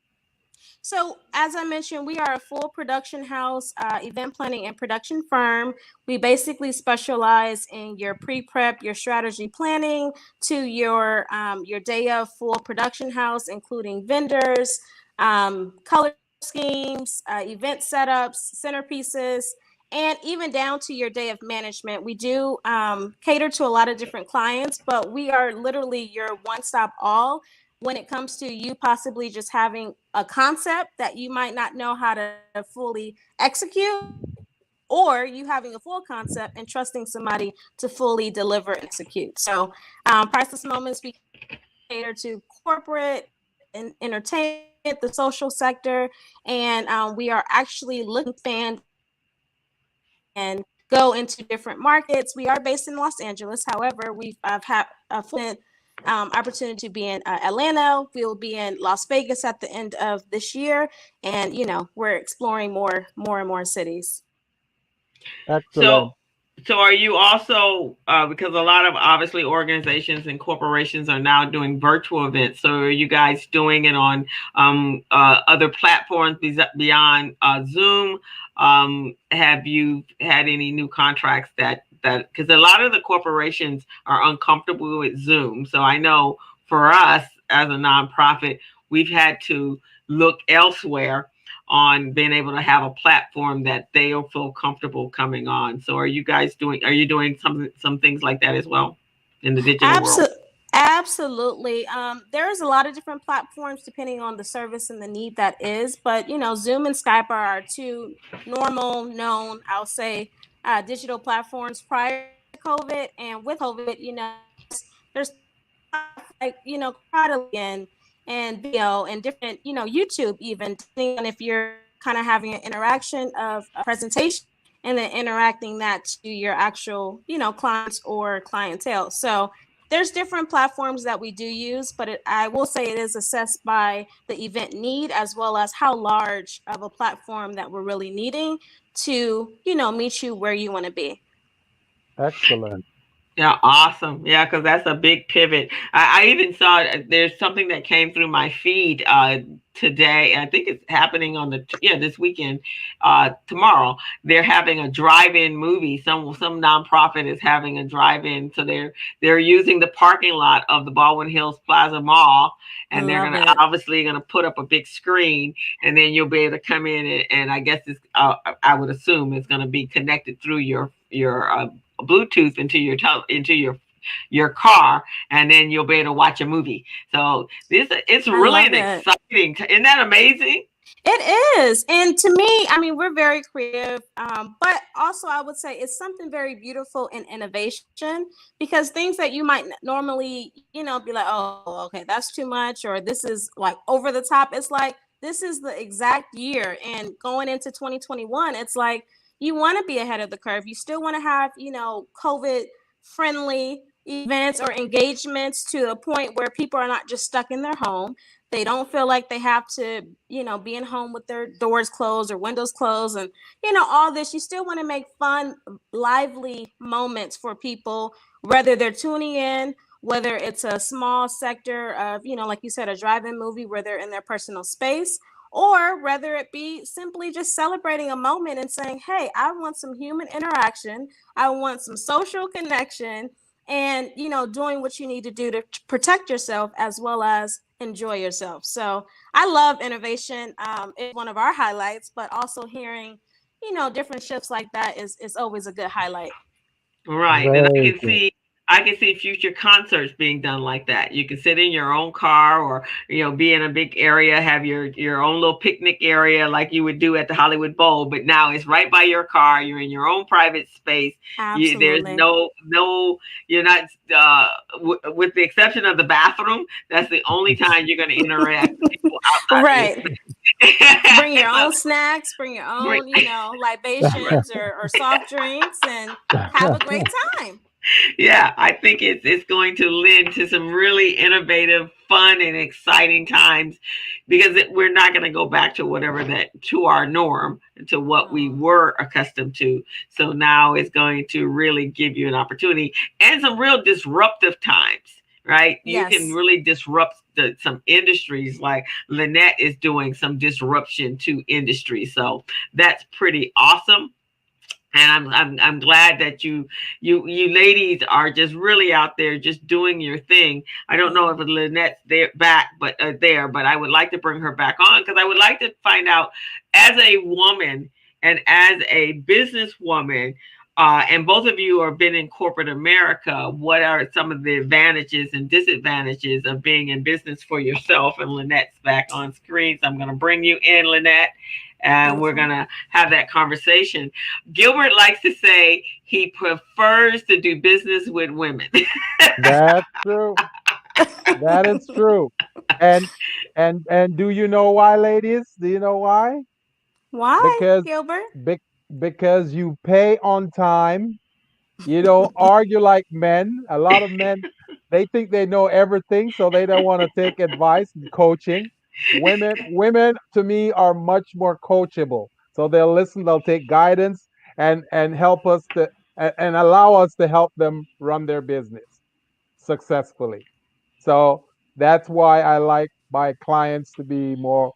So, as I mentioned, we are a full production house, event planning and production firm. We basically specialize in your pre-prep, your strategy planning, to your day of full production house, including vendors, color schemes, event setups, centerpieces, and even down to your day of management. We do cater to a lot of different clients, but we are literally your one-stop all when it comes to you possibly just having a concept that you might not know how to fully execute, or you having a full concept and trusting somebody to fully deliver and execute. So Priceless Moments, we cater to corporate and entertainment, the social sector, and we are actually looking to expand and go into different markets. We are based in Los Angeles. However, we've had a full opportunity to be in Atlanta. We'll be in Las Vegas at the end of this year, and we're exploring more and more cities. Excellent. So are you also because a lot of obviously organizations and corporations are now doing virtual events. So are you guys doing it on other platforms beyond Zoom? Have you had any new contracts that because a lot of the corporations are uncomfortable with Zoom. So I know for us as a nonprofit, we've had to look elsewhere on being able to have a platform that they'll feel comfortable coming on. So are you doing some things like that as well in the digital world? Absolutely. Absolutely. There's a lot of different platforms depending on the service and the need that is, but Zoom and Skype are our two normal, known, I'll say, digital platforms prior to COVID. And with COVID, there's like and video and different, YouTube even, depending on if you're kind of having an interaction of a presentation and then interacting that to your actual, clients or clientele. So there's different platforms that we do use, but I will say it is assessed by the event need as well as how large of a platform that we're really needing to, meet you where you want to be. Excellent. Yeah, awesome. Yeah, because that's a big pivot. I even saw there's something that came through my feed today. I think it's happening on this weekend. Tomorrow they're having a drive-in movie. Some nonprofit is having a drive-in, so they're using the parking lot of the Baldwin Hills Plaza Mall, and they're Love gonna it. obviously gonna put up a big screen, and then you'll be able to come in and I guess it's I would assume it's gonna be connected through your Bluetooth into your car, and then you'll be able to watch a movie. So it's I really love an it. exciting. Isn't that amazing? It is. And to me, I mean, we're very creative, but also I would say it's something very beautiful in innovation because things that you might normally, be like, oh, okay, that's too much, or this is like over the top. It's like, this is the exact year. And going into 2021, it's like, you want to be ahead of the curve. You still want to have, COVID friendly events or engagements to a point where people are not just stuck in their home. They don't feel like they have to, be in home with their doors closed or windows closed and, all this. You still want to make fun, lively moments for people, whether they're tuning in, whether it's a small sector of, like you said, a drive-in movie where they're in their personal space, or whether it be simply just celebrating a moment and saying, hey, I want some human interaction. I want some social connection and, doing what you need to do to protect yourself as well as enjoy yourself. So I love innovation. It's one of our highlights, but also hearing, different shifts like that is always a good highlight. Right. And Very good. I can see future concerts being done like that. You can sit in your own car or, be in a big area, have your own little picnic area like you would do at the Hollywood Bowl, but now it's right by your car. You're in your own private space. There's Absolutely. you're not with the exception of the bathroom, that's the only time you're going to interact with people outside of your Right. Bring your so, own snacks, bring your great. own, libations or soft drinks and have a great time. Yeah, I think it's going to lend to some really innovative, fun, and exciting times because we're not going to go back to whatever that to our norm to what we Oh, were accustomed to. So now it's going to really give you an opportunity and some real disruptive times. Right, you can yes. really disrupt some industries. Like Lynette is doing some disruption to industry, so that's pretty awesome. And I'm glad that you ladies are just really out there just doing your thing. I don't know if Yeah. Lynette's there, but I would like to bring her back on because I would like to find out as a woman and as a businesswoman. And both of you have been in corporate America. What are some of the advantages and disadvantages of being in business for yourself? And Lynette's back on screen, so I'm going to bring you in, Lynette, and we're Beautiful. going to have that conversation. Gilbert likes to say he prefers to do business with women. That's true. That is true. And and do you know why, ladies? Do you know why? Why, Because Gilbert? bec- because you pay on time. You don't argue like men. A lot of men, they think they know everything, so they don't want to take advice and coaching. Women to me are much more coachable. So they'll listen, they'll take guidance and help us to and allow us to help them run their business successfully. So that's why I like my clients to be more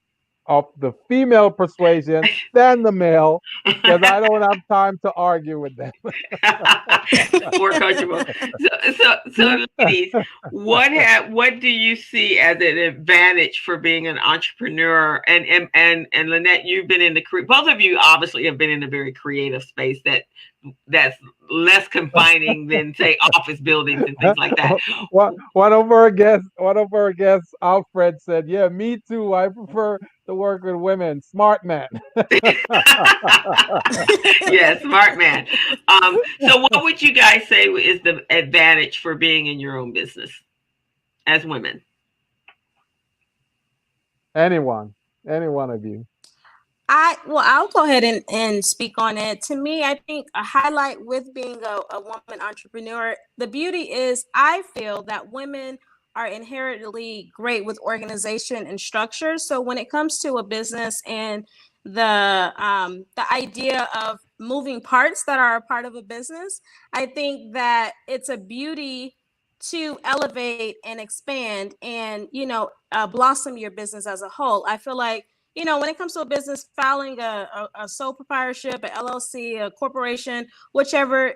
of the female persuasion than the male, because I don't have time to argue with them. More coachable. So, ladies, what do you see as an advantage for being an entrepreneur? And Lynette, you've been in both of you obviously have been in a very creative space that's less confining than say office buildings and things like that. One of our guests, Alfred said, "Yeah, me too. I prefer to work with women. Smart man." Yeah, smart man. So what would you guys say is the advantage for being in your own business as women? Any one of you. I'll go ahead and speak on it. To me, I think a highlight with being a woman entrepreneur, the beauty is I feel that women are inherently great with organization and structure. So when it comes to a business and the idea of moving parts that are a part of a business, I think that it's a beauty to elevate and expand and blossom your business as a whole. I feel like when it comes to a business, filing a sole proprietorship, a LLC, a corporation, whichever,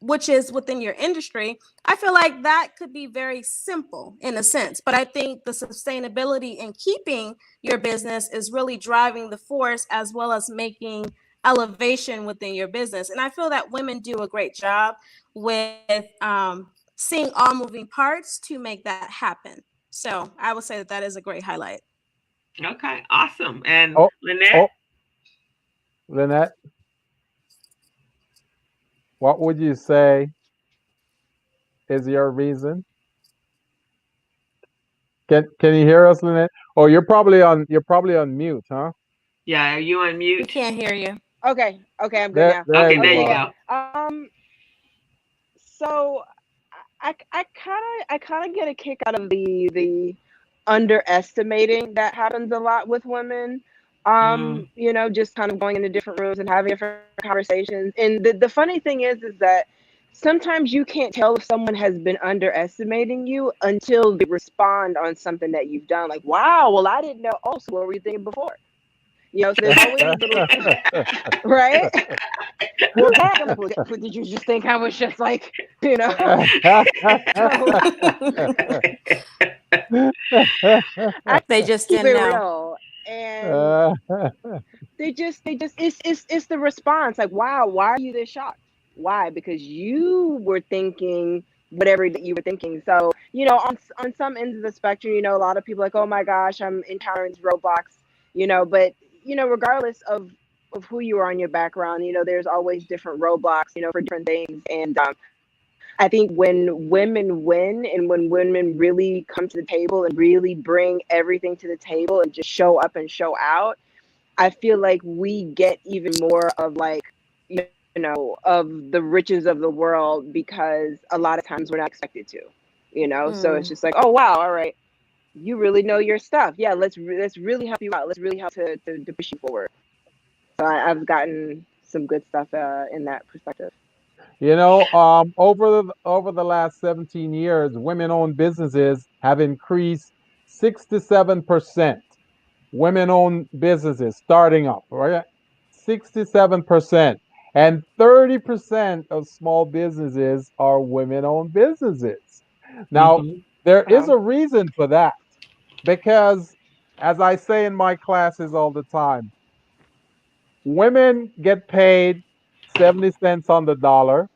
which is within your industry, I feel like that could be very simple in a sense. But I think the sustainability in keeping your business is really driving the force as well as making elevation within your business. And I feel that women do a great job with seeing all moving parts to make that happen. So I would say that is a great highlight. Okay, awesome. And Lynette? Lynette, what would you say is your reason? Can you hear us, Lynette? Oh, you're probably on mute, huh? Yeah, are you on mute? We can't hear you. Okay, I'm good now. Okay, there you go. So I kind of get a kick out of the underestimating that happens a lot with women. Just kind of going into different rooms and having different conversations. And the funny thing is that sometimes you can't tell if someone has been underestimating you until they respond on something that you've done. Like, wow, well, I didn't know. Oh, so what were you thinking before? So there's always a little, right? Well, did you just think I was just like, They just didn't know. Real. And they just it's the response. Like, wow, why are you this shocked? Why? Because you were thinking whatever that you were thinking. So, on some ends of the spectrum, a lot of people are like, oh my gosh, I'm encountering these roadblocks, but regardless of who you are in your background, there's always different roadblocks, for different things. And I think when women win and when women really come to the table and really bring everything to the table and just show up and show out, I feel like we get even more of of the riches of the world, because a lot of times we're not expected to, so it's just like, oh, wow. All right. You really know your stuff. Yeah. Let's really help you out. Let's really help to push you forward. So I've gotten some good stuff in that perspective. Over the last 17 years, women-owned businesses have increased 67%. Women-owned businesses starting up, right? 67%. And 30% of small businesses are women-owned businesses. Now, there is a reason for that, because, as I say in my classes all the time, women get paid 70 cents on the dollar.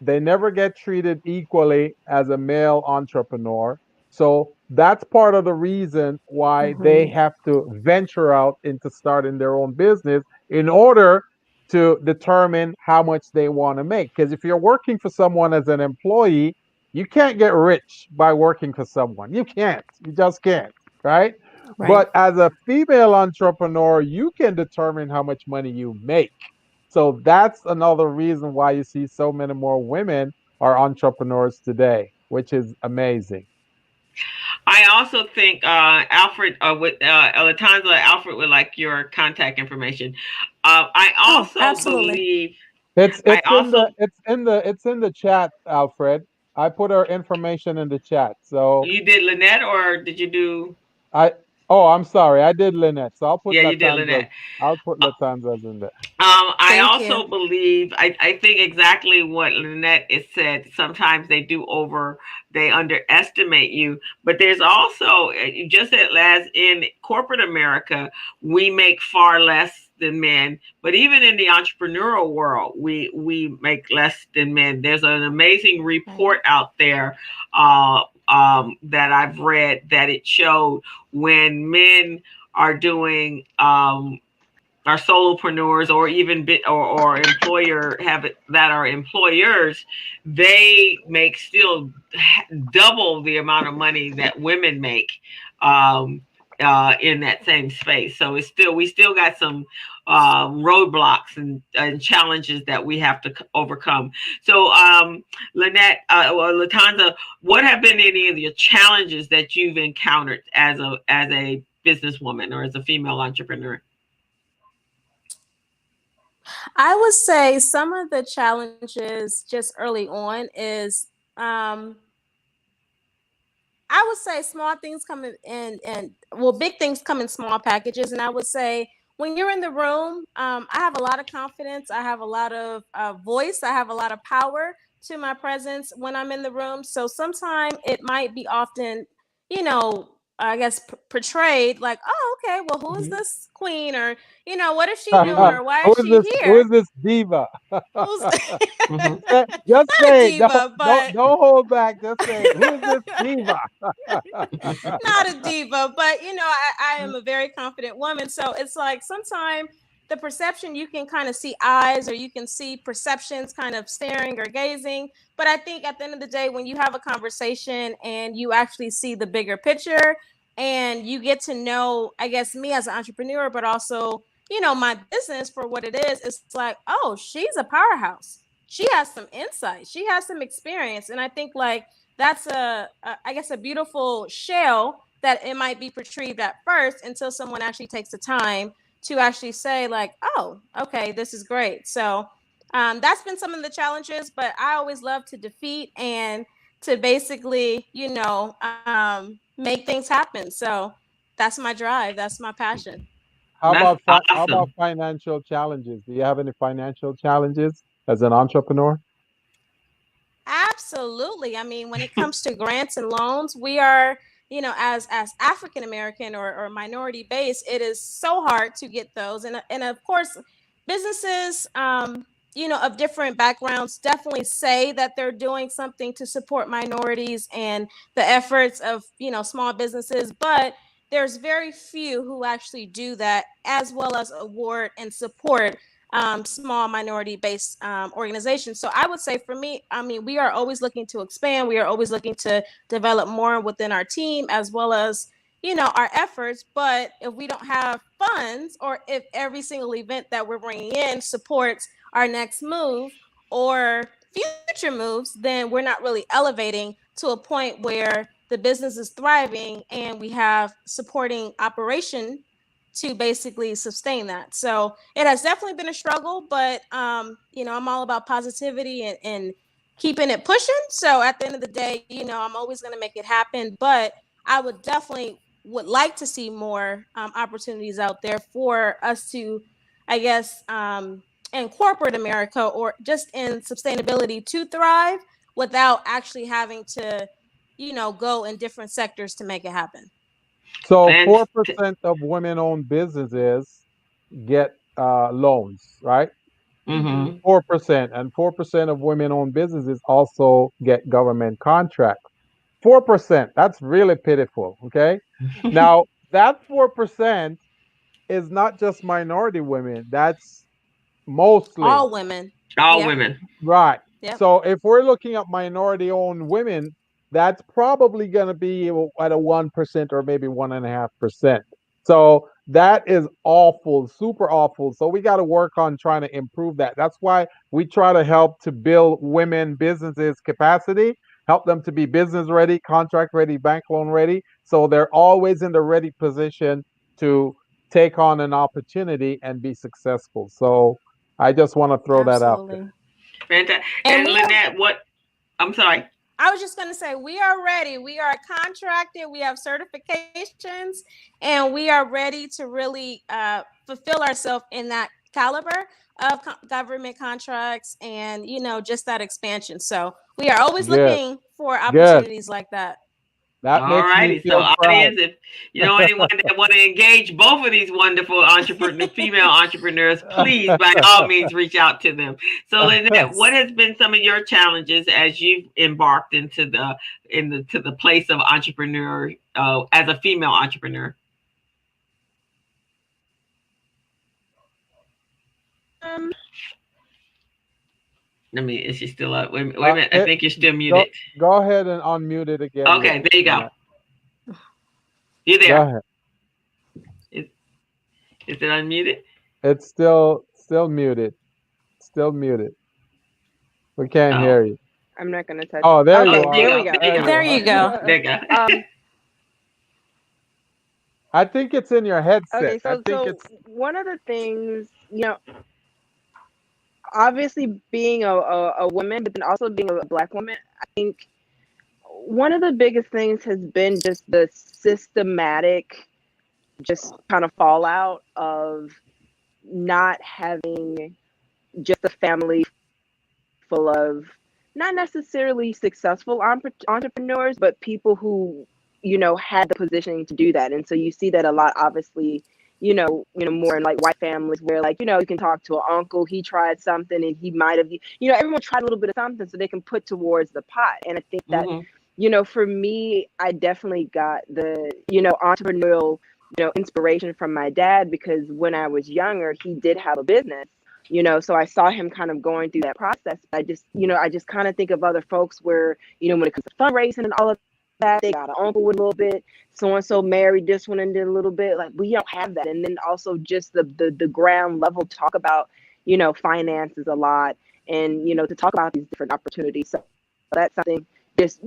They never get treated equally as a male entrepreneur. So that's part of the reason why they have to venture out into starting their own business in order to determine how much they want to make. Because if you're working for someone as an employee, you can't get rich by working for someone. You can't. You just can't. Right? But as a female entrepreneur, you can determine how much money you make. So that's another reason why you see so many more women are entrepreneurs today, which is amazing. I also think Alfred with LaTanza, Alfred would like your contact information. I also believe It's I it's in the also, chat, Alfred. I put her information in the chat. So you did Lynette, or did you do? I oh, I'm sorry. I did Lynette. So Yeah, you did Lynette. I'll put Latanza's in there. I Thank you. also believe I think exactly what Lynette has said. Sometimes they underestimate you, but there's also just as in corporate America, we make far less than men. But even in the entrepreneurial world, we make less than men. There's an amazing Right. report out there that I've read that it showed when men are doing are solopreneurs or even or employer have it that are employers, they make still double the amount of money that women make um, in that same space. So it's still we still got some roadblocks and challenges that we have to overcome. So Lynette or LaTanza, what have been any of the challenges that you've encountered as a businesswoman or as a female entrepreneur? I would say some of the challenges just early on is um, I would say small things come in well, big things come in small packages. And I would say when you're in the room, I have a lot of confidence. I have a lot of voice. I have a lot of power to my presence when I'm in the room. So sometimes it might be often, I guess portrayed like, oh, okay, well, who is Mhm. this queen? Or, what is she doing? Or why is she Who is here? this diva? Who's Mm-hmm. Just not a say it. diva, but Don't hold back. Just say it. Who is this diva? not a diva, but I am a very confident woman. So it's like sometimes the perception you can kind of see eyes or you can see perceptions kind of staring or gazing. But I think at the end of the day, when you have a conversation and you actually see the bigger picture and you get to know, I guess, me as an entrepreneur, but also, my business for what it is, it's like, oh, she's a powerhouse. She has some insight. She has some experience. And I think like that's I guess a beautiful shell that it might be portrayed at first until someone actually takes the time to actually say like, oh, okay, this is great. So that's been some of the challenges, but I always love to defeat and to basically make things happen. So that's my drive, that's my passion. That's How about awesome. financial challenges? Do you have any financial challenges as an entrepreneur? Absolutely. I mean, when it comes to grants and loans, we are, as African American or minority based, it is so hard to get those. And of course, businesses, of different backgrounds definitely say that they're doing something to support minorities and the efforts of, small businesses, but there's very few who actually do that, as well as award and support small minority based organizations. So I would say for me, I mean, we are always looking to expand. We are always looking to develop more within our team as well as, our efforts. But if we don't have funds or if every single event that we're bringing in supports our next move or future moves, then we're not really elevating to a point where the business is thriving and we have supporting operation to basically sustain that. So it has definitely been a struggle, but I'm all about positivity and keeping it pushing. So at the end of the day, I'm always going to make it happen. But I would definitely would like to see more opportunities out there for us to, I guess, in corporate America or just in sustainability to thrive without actually having to, go in different sectors to make it happen. So Fantastic. 4% of women-owned businesses get loans, right? Mm-hmm. Mm-hmm. 4%, and 4% of women-owned businesses also get government contracts. 4%, that's really pitiful, okay? Now, that 4% is not just minority women, that's mostly. All women. All Yep. women. Right. Yep. So if we're looking at minority owned women, that's probably going to be at a 1% or maybe 1.5%. So that is awful, super awful. So we got to work on trying to improve that. That's why we try to help to build women businesses capacity, help them to be business ready, contract ready, bank loan ready. So they're always in the ready position to take on an opportunity and be successful. So I just want to throw that out there. Absolutely. Fantastic. And And we Lynette, what? I'm sorry. I was just going to say, we are ready. We are contracted. We have certifications, and we are ready to really fulfill ourselves in that caliber of government contracts and, just that expansion. So we are always Good. looking for Good. opportunities like that. That All makes me righty. So, feel proud. audience, if you know anyone that want to engage both of these wonderful female entrepreneurs, please, by all means, reach out to them. So, Lynette, what has been some of your challenges as you've embarked into the place of entrepreneur as a female entrepreneur? Is she still up? Wait a minute. I think you're still muted. Go ahead and unmute it again. Okay, there you go. You there? Go ahead. Is it unmuted? It's still muted. Still muted. We can't hear you. I'm not gonna touch. Oh, there you Okay, are. there we go. There you go. There you go. I think it's in your headset. Okay, so it's one of the things, obviously being a woman, but then also being a Black woman, I think one of the biggest things has been just the systematic, just kind of fallout of not having just a family full of not necessarily successful entrepreneurs, but people who, had the positioning to do that. And so you see that a lot, obviously, more in like white families where like, you can talk to an uncle, he tried something and he might have, everyone tried a little bit of something so they can put towards the pot. And I think that, for me, I definitely got the, entrepreneurial, inspiration from my dad, because when I was younger, he did have a business, so I saw him kind of going through that process. I just kind of think of other folks where, when it comes to fundraising and all of that, they got an uncle with a little bit, so-and-so married this one and did a little bit, like we don't have that. And then also just the ground level talk about, finances a lot, and, to talk about these different opportunities. So that's something just,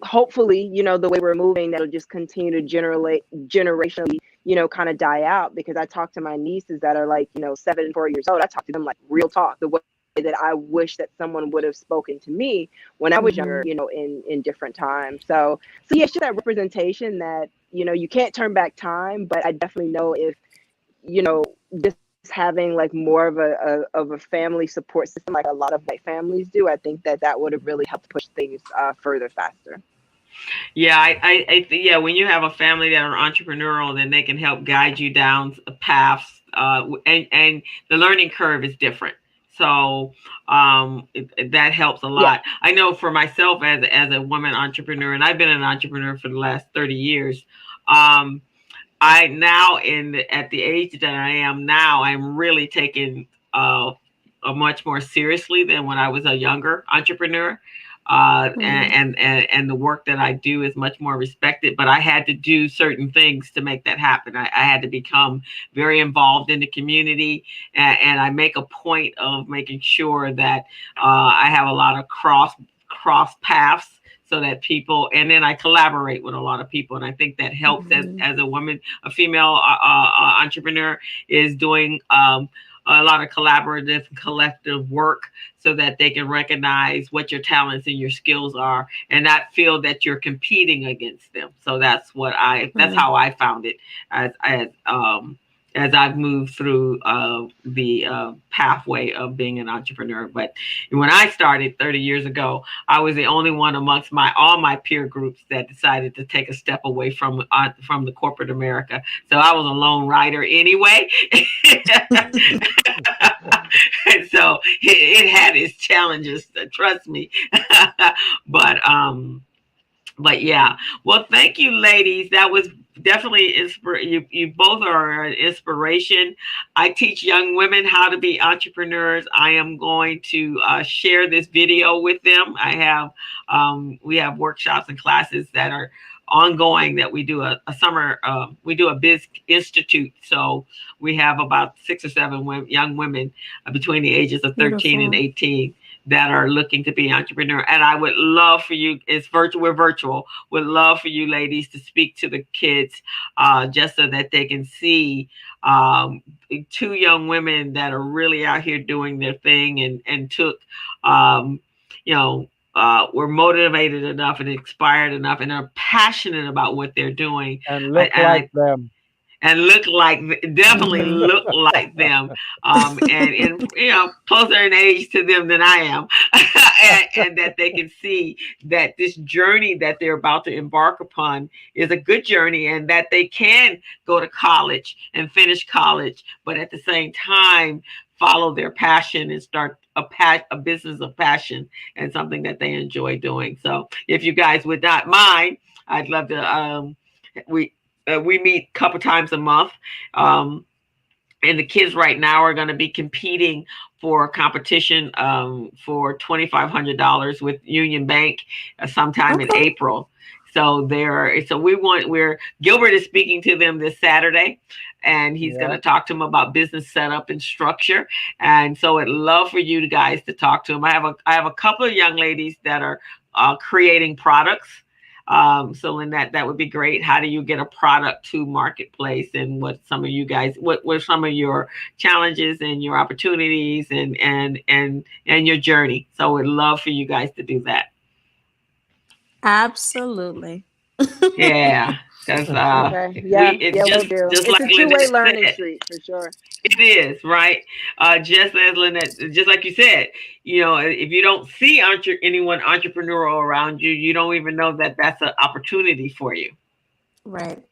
hopefully, the way we're moving, that'll just continue to generationally, kind of die out, because I talk to my nieces that are like, 7 and 4 years old. I talk to them like real talk, the way that I wish that someone would have spoken to me when I was younger, in different times. So yeah, it's just that representation that, you can't turn back time, but I definitely know if, just having like more of a family support system, like a lot of white families do, I think that would have really helped push things further faster. Yeah, I yeah, when you have a family that are entrepreneurial, then they can help guide you down paths, and the learning curve is different. So that helps a lot. Yeah. I know for myself as a woman entrepreneur, and I've been an entrepreneur for the last 30 years. I now at the age that I am now, I'm really taking much more seriously than when I was a younger entrepreneur. And the work that I do is much more respected, but I had to do certain things to make that happen. I had to become very involved in the community, and I make a point of making sure that I have a lot of cross paths, so that people, and then I collaborate with a lot of people. And I think that helps as a woman, a female entrepreneur, is doing a lot of collaborative and collective work, so that they can recognize what your talents and your skills are, and not feel that you're competing against them. So that's how I found it as I've moved through the pathway of being an entrepreneur. But when I started 30 years ago, I was the only one amongst all my peer groups that decided to take a step away from the corporate America. So I was a lone rider anyway. So it had its challenges, trust me. But yeah, well, thank you, ladies. That was definitely you both are an inspiration. I teach young women how to be entrepreneurs. I am going to share this video with them. We have workshops and classes that are ongoing, that we do a summer, we do a biz institute. So we have about 6 or 7 young women between the ages of 13 and 18 that are looking to be entrepreneur. And I would love for you, we're virtual, would love for you ladies to speak to the kids, just so that they can see um, two young women that are really out here doing their thing and took, um, you know, were motivated enough and inspired enough and are passionate about what they're doing. And look like them. And look like, definitely look like them, and closer in age to them than I am, and that they can see that this journey that they're about to embark upon is a good journey, and that they can go to college and finish college, but at the same time follow their passion and start a business of passion and something that they enjoy doing. So if you guys would not mind, I'd love to. We meet a couple times a month. And the kids right now are going to be competing for a competition for $2,500 with Union Bank sometime in April. So Gilbert is speaking to them this Saturday, and he's going to talk to them about business setup and structure. And so I'd love for you guys to talk to them. I have a couple of young ladies that are creating products. So Lynette, that would be great. How do you get a product to marketplace, and what some of you guys, what some of your challenges and your opportunities and your journey? So we'd love for you guys to do that. Absolutely. Yeah. Because we'll do. It's like a two-way learning street for sure. It is, right? Just as Lynette, just like you said, if you don't see anyone entrepreneurial around you, you don't even know that that's an opportunity for you. Right.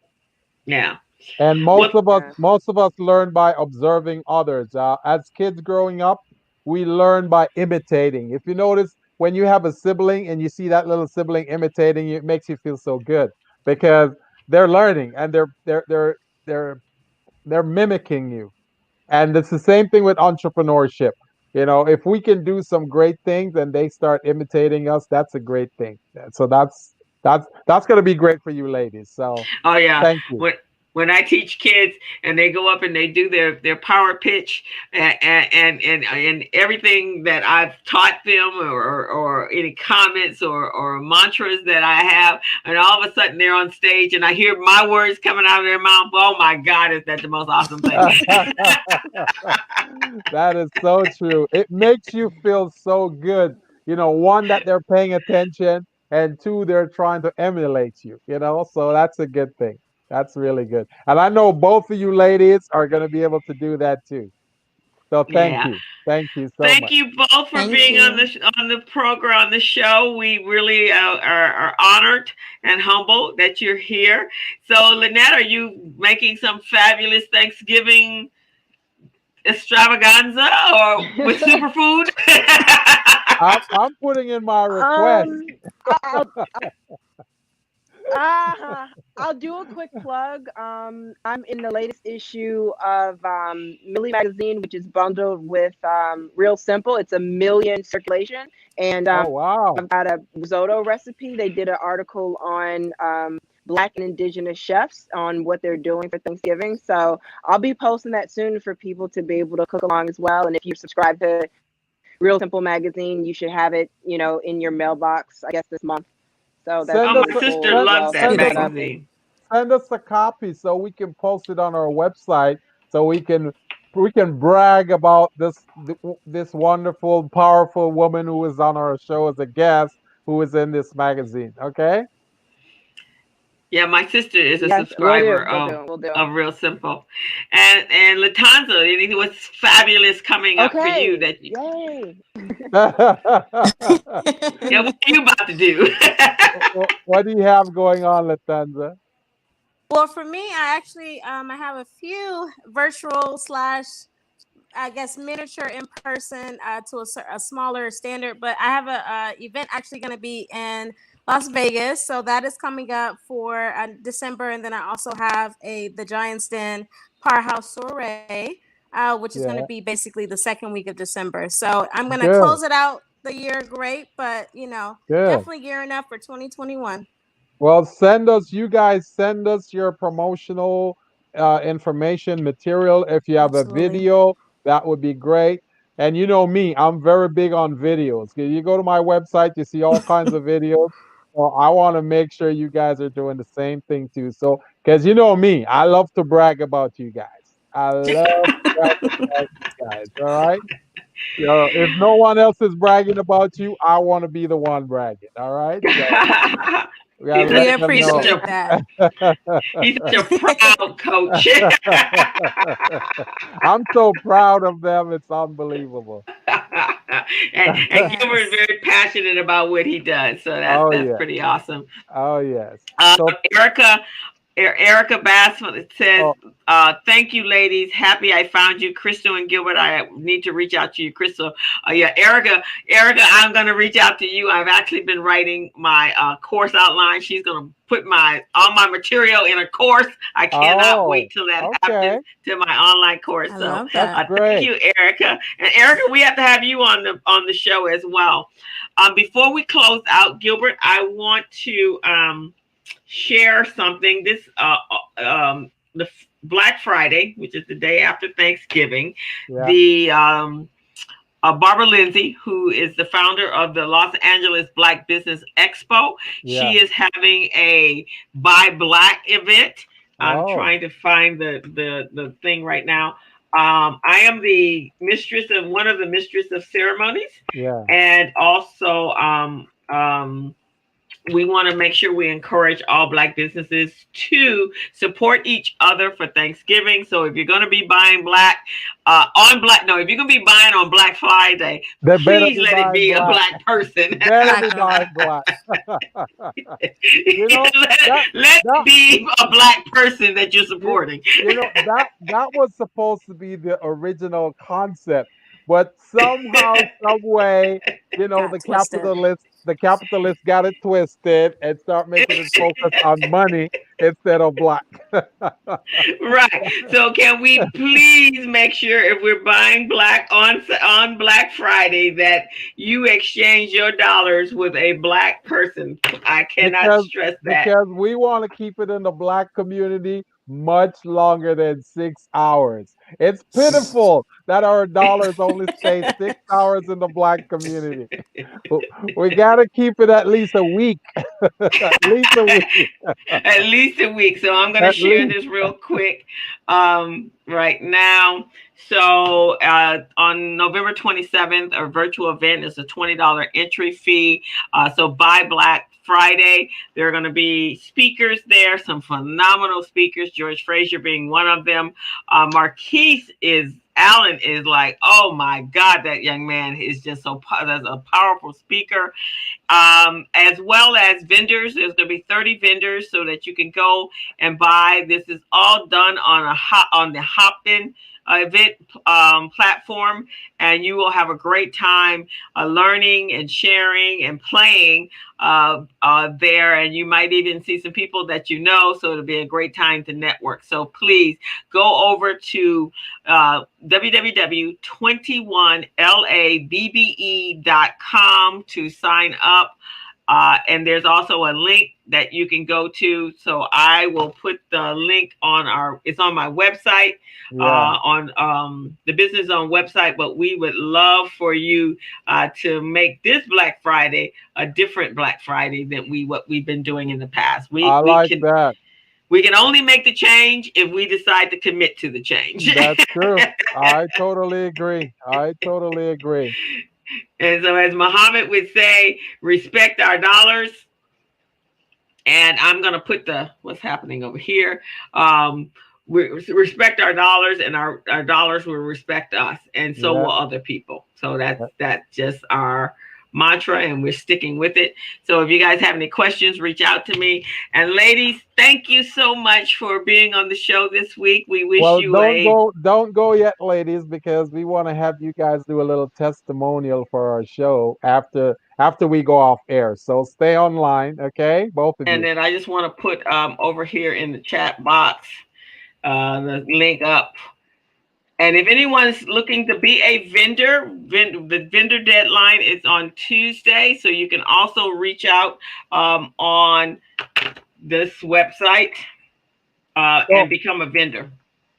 Yeah. And most of us learn by observing others. As kids growing up, we learn by imitating. If you notice, when you have a sibling and you see that little sibling imitating you, it makes you feel so good because they're learning and they're mimicking you. And it's the same thing with entrepreneurship. If we can do some great things and they start imitating us, that's a great thing. So that's going to be great for you ladies. So thank you. When I teach kids and they go up and they do their power pitch and everything that I've taught them or any comments or mantras that I have, and all of a sudden they're on stage and I hear my words coming out of their mouth. Oh my God, is that the most awesome thing? That is so true. It makes you feel so good. One, that they're paying attention, and two, they're trying to emulate you, so that's a good thing. That's really good. And I know both of you ladies are going to be able to do that too. So thank you. Thank you so much. Thank you both for being on the program, on the show. We really are honored and humbled that you're here. So Lynette, are you making some fabulous Thanksgiving extravaganza or with SuperFood? I'm putting in my request. I'll do a quick plug. I'm in the latest issue of Millie magazine, which is bundled with Real Simple. It's 1 million circulation, and oh wow! I've got a risotto recipe. They did an article on Black and Indigenous chefs on what they're doing for Thanksgiving. So I'll be posting that soon for people to be able to cook along as well. And if you subscribe to Real Simple magazine, you should have it, in your mailbox, I guess, this month. So that's my sister loves that magazine. Send us a copy so we can post it on our website, so we can brag about this wonderful, powerful woman who is on our show as a guest, who is in this magazine. Okay. Yeah, my sister is a subscriber of Real Simple, and LaTanza, anything was fabulous coming up for you that yay. Yeah, what are you about to do? What do you have going on, LaTanza? Well, for me, I actually I have a few virtual / I guess miniature in person to a smaller standard, but I have a event actually going to be in Las Vegas, so that is coming up for December, and then I also have the Giants Den Powerhouse Soiree, which is going to be basically the second week of December. So I'm going to close it out the year great, but definitely gearing up for 2021. Well, you guys send us your promotional information material. If you have a video, that would be great. And you know me, I'm very big on videos. You go to my website, you see all kinds of videos. So I want to make sure you guys are doing the same thing too. So, because you know me, I love to brag about you guys. I love bragging about you guys. All right. So if no one else is bragging about you, I want to be the one bragging. All right. So we gotta he's We such, let them he's such know. appreciate a that. he's such a proud coach. I'm so proud of them. It's unbelievable. And Gilbert is Yes. very passionate about what he does, so Oh that's yeah. pretty awesome. Oh yes. Uh, So Erica Erica Bass says, oh, "Thank you, ladies. Happy I found you, Crystal and Gilbert. I need to reach out to you, Crystal. Yeah, Erica, I'm going to reach out to you. I've actually been writing my course outline. She's going to put all my material in a course. I cannot oh, wait till that okay. happens to my online course. I So, love That's that. thank great. you, Erica. And Erica, we have to have you on the show as well. Before we close out, Gilbert, I want to share something. The Black Friday, which is the day after Thanksgiving, Yeah, the Barbara Lindsay, who is the founder of the Los Angeles Black Business Expo, yeah. she is having a Buy Black event. I'm Oh, trying to find the thing right now. I am the mistress of one of the mistress of ceremonies, yeah. and also we want to make sure we encourage all Black businesses to support each other for Thanksgiving. So if you're going to be buying if you're going to be buying on Black Friday, They better please be let it buying be a black. Black person. Better Black be owned. buying black. You know that Let that it be a Black person that you're you, supporting. that was supposed to be the original concept, but somehow, some way, Got twisted. the capitalists got it twisted and start making it focus on money instead of black. Right. So can we please make sure if we're buying black on Black Friday that you exchange your dollars with a Black person? I cannot because stress that. because we want to keep it in the black community much longer than 6 hours. It's pitiful that our dollars only stay 6 hours in the black community. We got to keep it at least a week. At least a week. At least a week. So I'm going to At share least. this real quick right now. So on November 27th, our virtual event is a $20 entry fee. So Buy Black Friday, there are going to be speakers there, some phenomenal speakers, George Frazier being one of them. Marquise Allen is like, oh my God, that young man is just that's a powerful speaker. As well as vendors. There's going to be 30 vendors so that you can go and buy. This is all done on the Hopin event platform, and you will have a great time learning and sharing and playing there. And you might even see some people that you know, so it'll be a great time to network. So please go over to www.21labbe.com to sign up. And there's also a link that you can go to. So I will put the link it's on my website, Yeah. on the Business Zone website. But we would love for you to make this Black Friday a different Black Friday than what we've been doing in the past. I like that. We can only make the change if we decide to commit to the change. That's true. I totally agree. I totally agree. And so, as Muhammad would say, respect our dollars. And I'm going to put what's happening over here. We respect our dollars, and our dollars will respect us, and so Yeah. will other people. So that's just our mantra, and we're sticking with it. So if you guys have any questions, reach out to me. And ladies, thank you so much for being on the show this week. We wish Well, you don't go yet, ladies, because we want to have you guys do a little testimonial for our show after we go off air. So stay online, okay? Both of and you. then I just want to put over here in the chat box the link up. And if anyone's looking to be a vendor, the vendor deadline is on Tuesday. So you can also reach out on this website and become a vendor.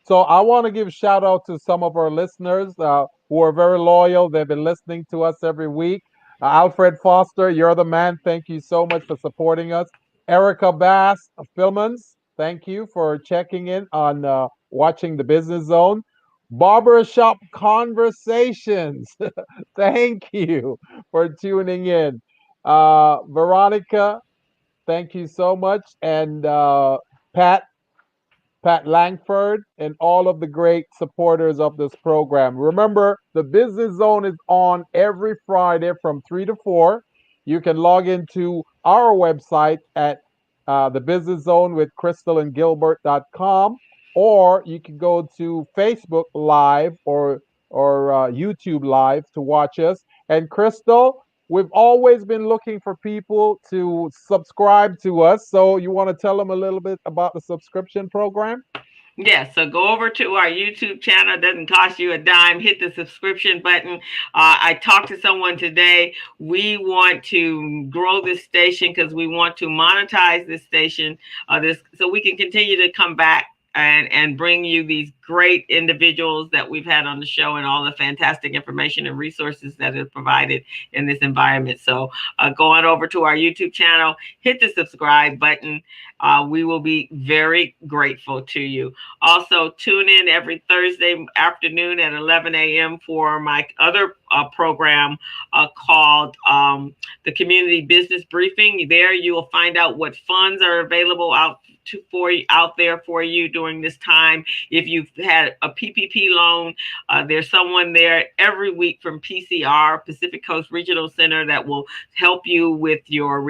So I want to give shout out to some of our listeners who are very loyal. They've been listening to us every week. Alfred Foster, you're the man. Thank you so much for supporting us. Erica Bass, Filmans, thank you for checking in on watching the Business Zone. Barbershop Conversations. Thank you for tuning in. Veronica, thank you so much. And Pat, Pat Langford, and all of the great supporters of this program. Remember, the Business Zone is on every Friday from 3 to 4. You can log into our website at the Business Zone with Crystal and Gilbert.com, or you can go to Facebook Live or YouTube Live to watch us. And Crystal, we've always been looking for people to subscribe to us. So you want to tell them a little bit about the subscription program? Yes, so go over to our YouTube channel. It doesn't cost you a dime. Hit the subscription button. I talked to someone today. We want to grow this station because we want to monetize this station, so we can continue to come back and bring you these great individuals that we've had on the show and all the fantastic information and resources that is provided in this environment. So go on over to our YouTube channel, hit the subscribe button. We will be very grateful to you. Also, tune in every Thursday afternoon at 11 a.m. for my other program called the Community Business Briefing. There you will find out what funds are available out there for you during this time. If you've had a PPP loan, there's someone there every week from PCR, Pacific Coast Regional Center, that will help you with your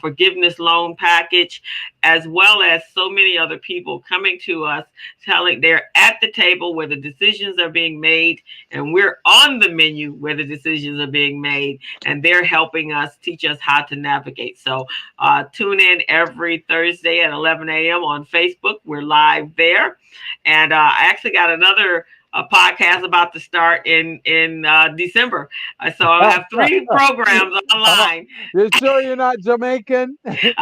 forgiveness loan package, as well as so many other people coming to us telling they're at the table where the decisions are being made, and we're on the menu where the decisions are being made, and they're helping us, teach us how to navigate. So tune in every Thursday at 11 a.m. on Facebook. We're live there. And I actually got another podcast about to start in December. So I have 3 programs online. You sure you're not Jamaican? You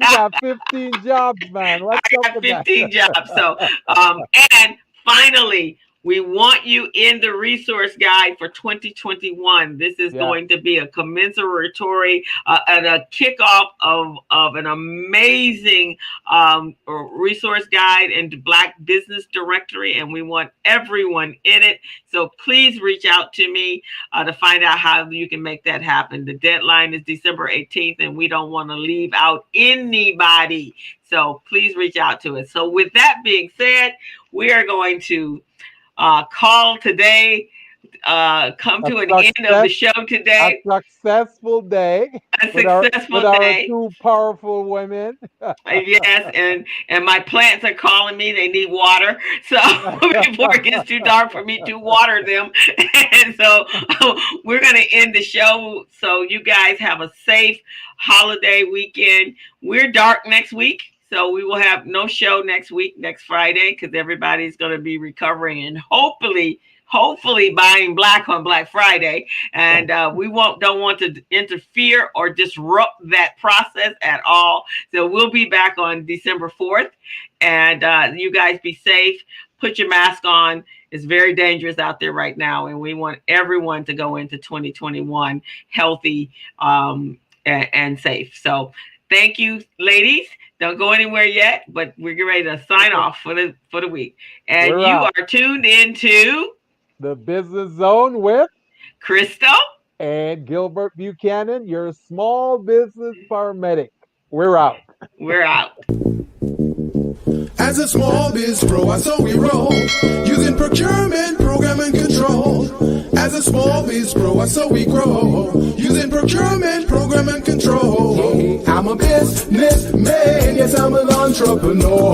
got 15 jobs, man. What's I up got with 15 that? jobs. So, and finally, we want you in the resource guide for 2021. This is going to be a commensuratory and a kickoff of an amazing resource guide into Black Business Directory, and we want everyone in it. So please reach out to me to find out how you can make that happen. The deadline is December 18th, and we don't want to leave out anybody. So please reach out to us. So with that being said, we are going to call today, come to an end of the show today. A successful day. A successful day. With our 2 powerful women. Yes, and my plants are calling me. They need water. So before it gets too dark for me to water them. And so we're going to end the show. So you guys have a safe holiday weekend. We're dark next week. So we will have no show next week, next Friday, because everybody's going to be recovering and hopefully buying black on Black Friday. And we don't want to interfere or disrupt that process at all. So we'll be back on December 4th. And you guys be safe. Put your mask on. It's very dangerous out there right now. And we want everyone to go into 2021 healthy and safe. So thank you, ladies. Don't go anywhere yet, but we're getting ready to sign off for the week. And you are tuned into the Business Zone with Crystal and Gilbert Buchanan, your small business paramedic. We're out. We're out. As a small biz pro, I saw we roll, using procurement, program, and control. As a small biz pro, I saw we grow, using procurement, program, and control. I'm a businessman, yes, I'm an entrepreneur.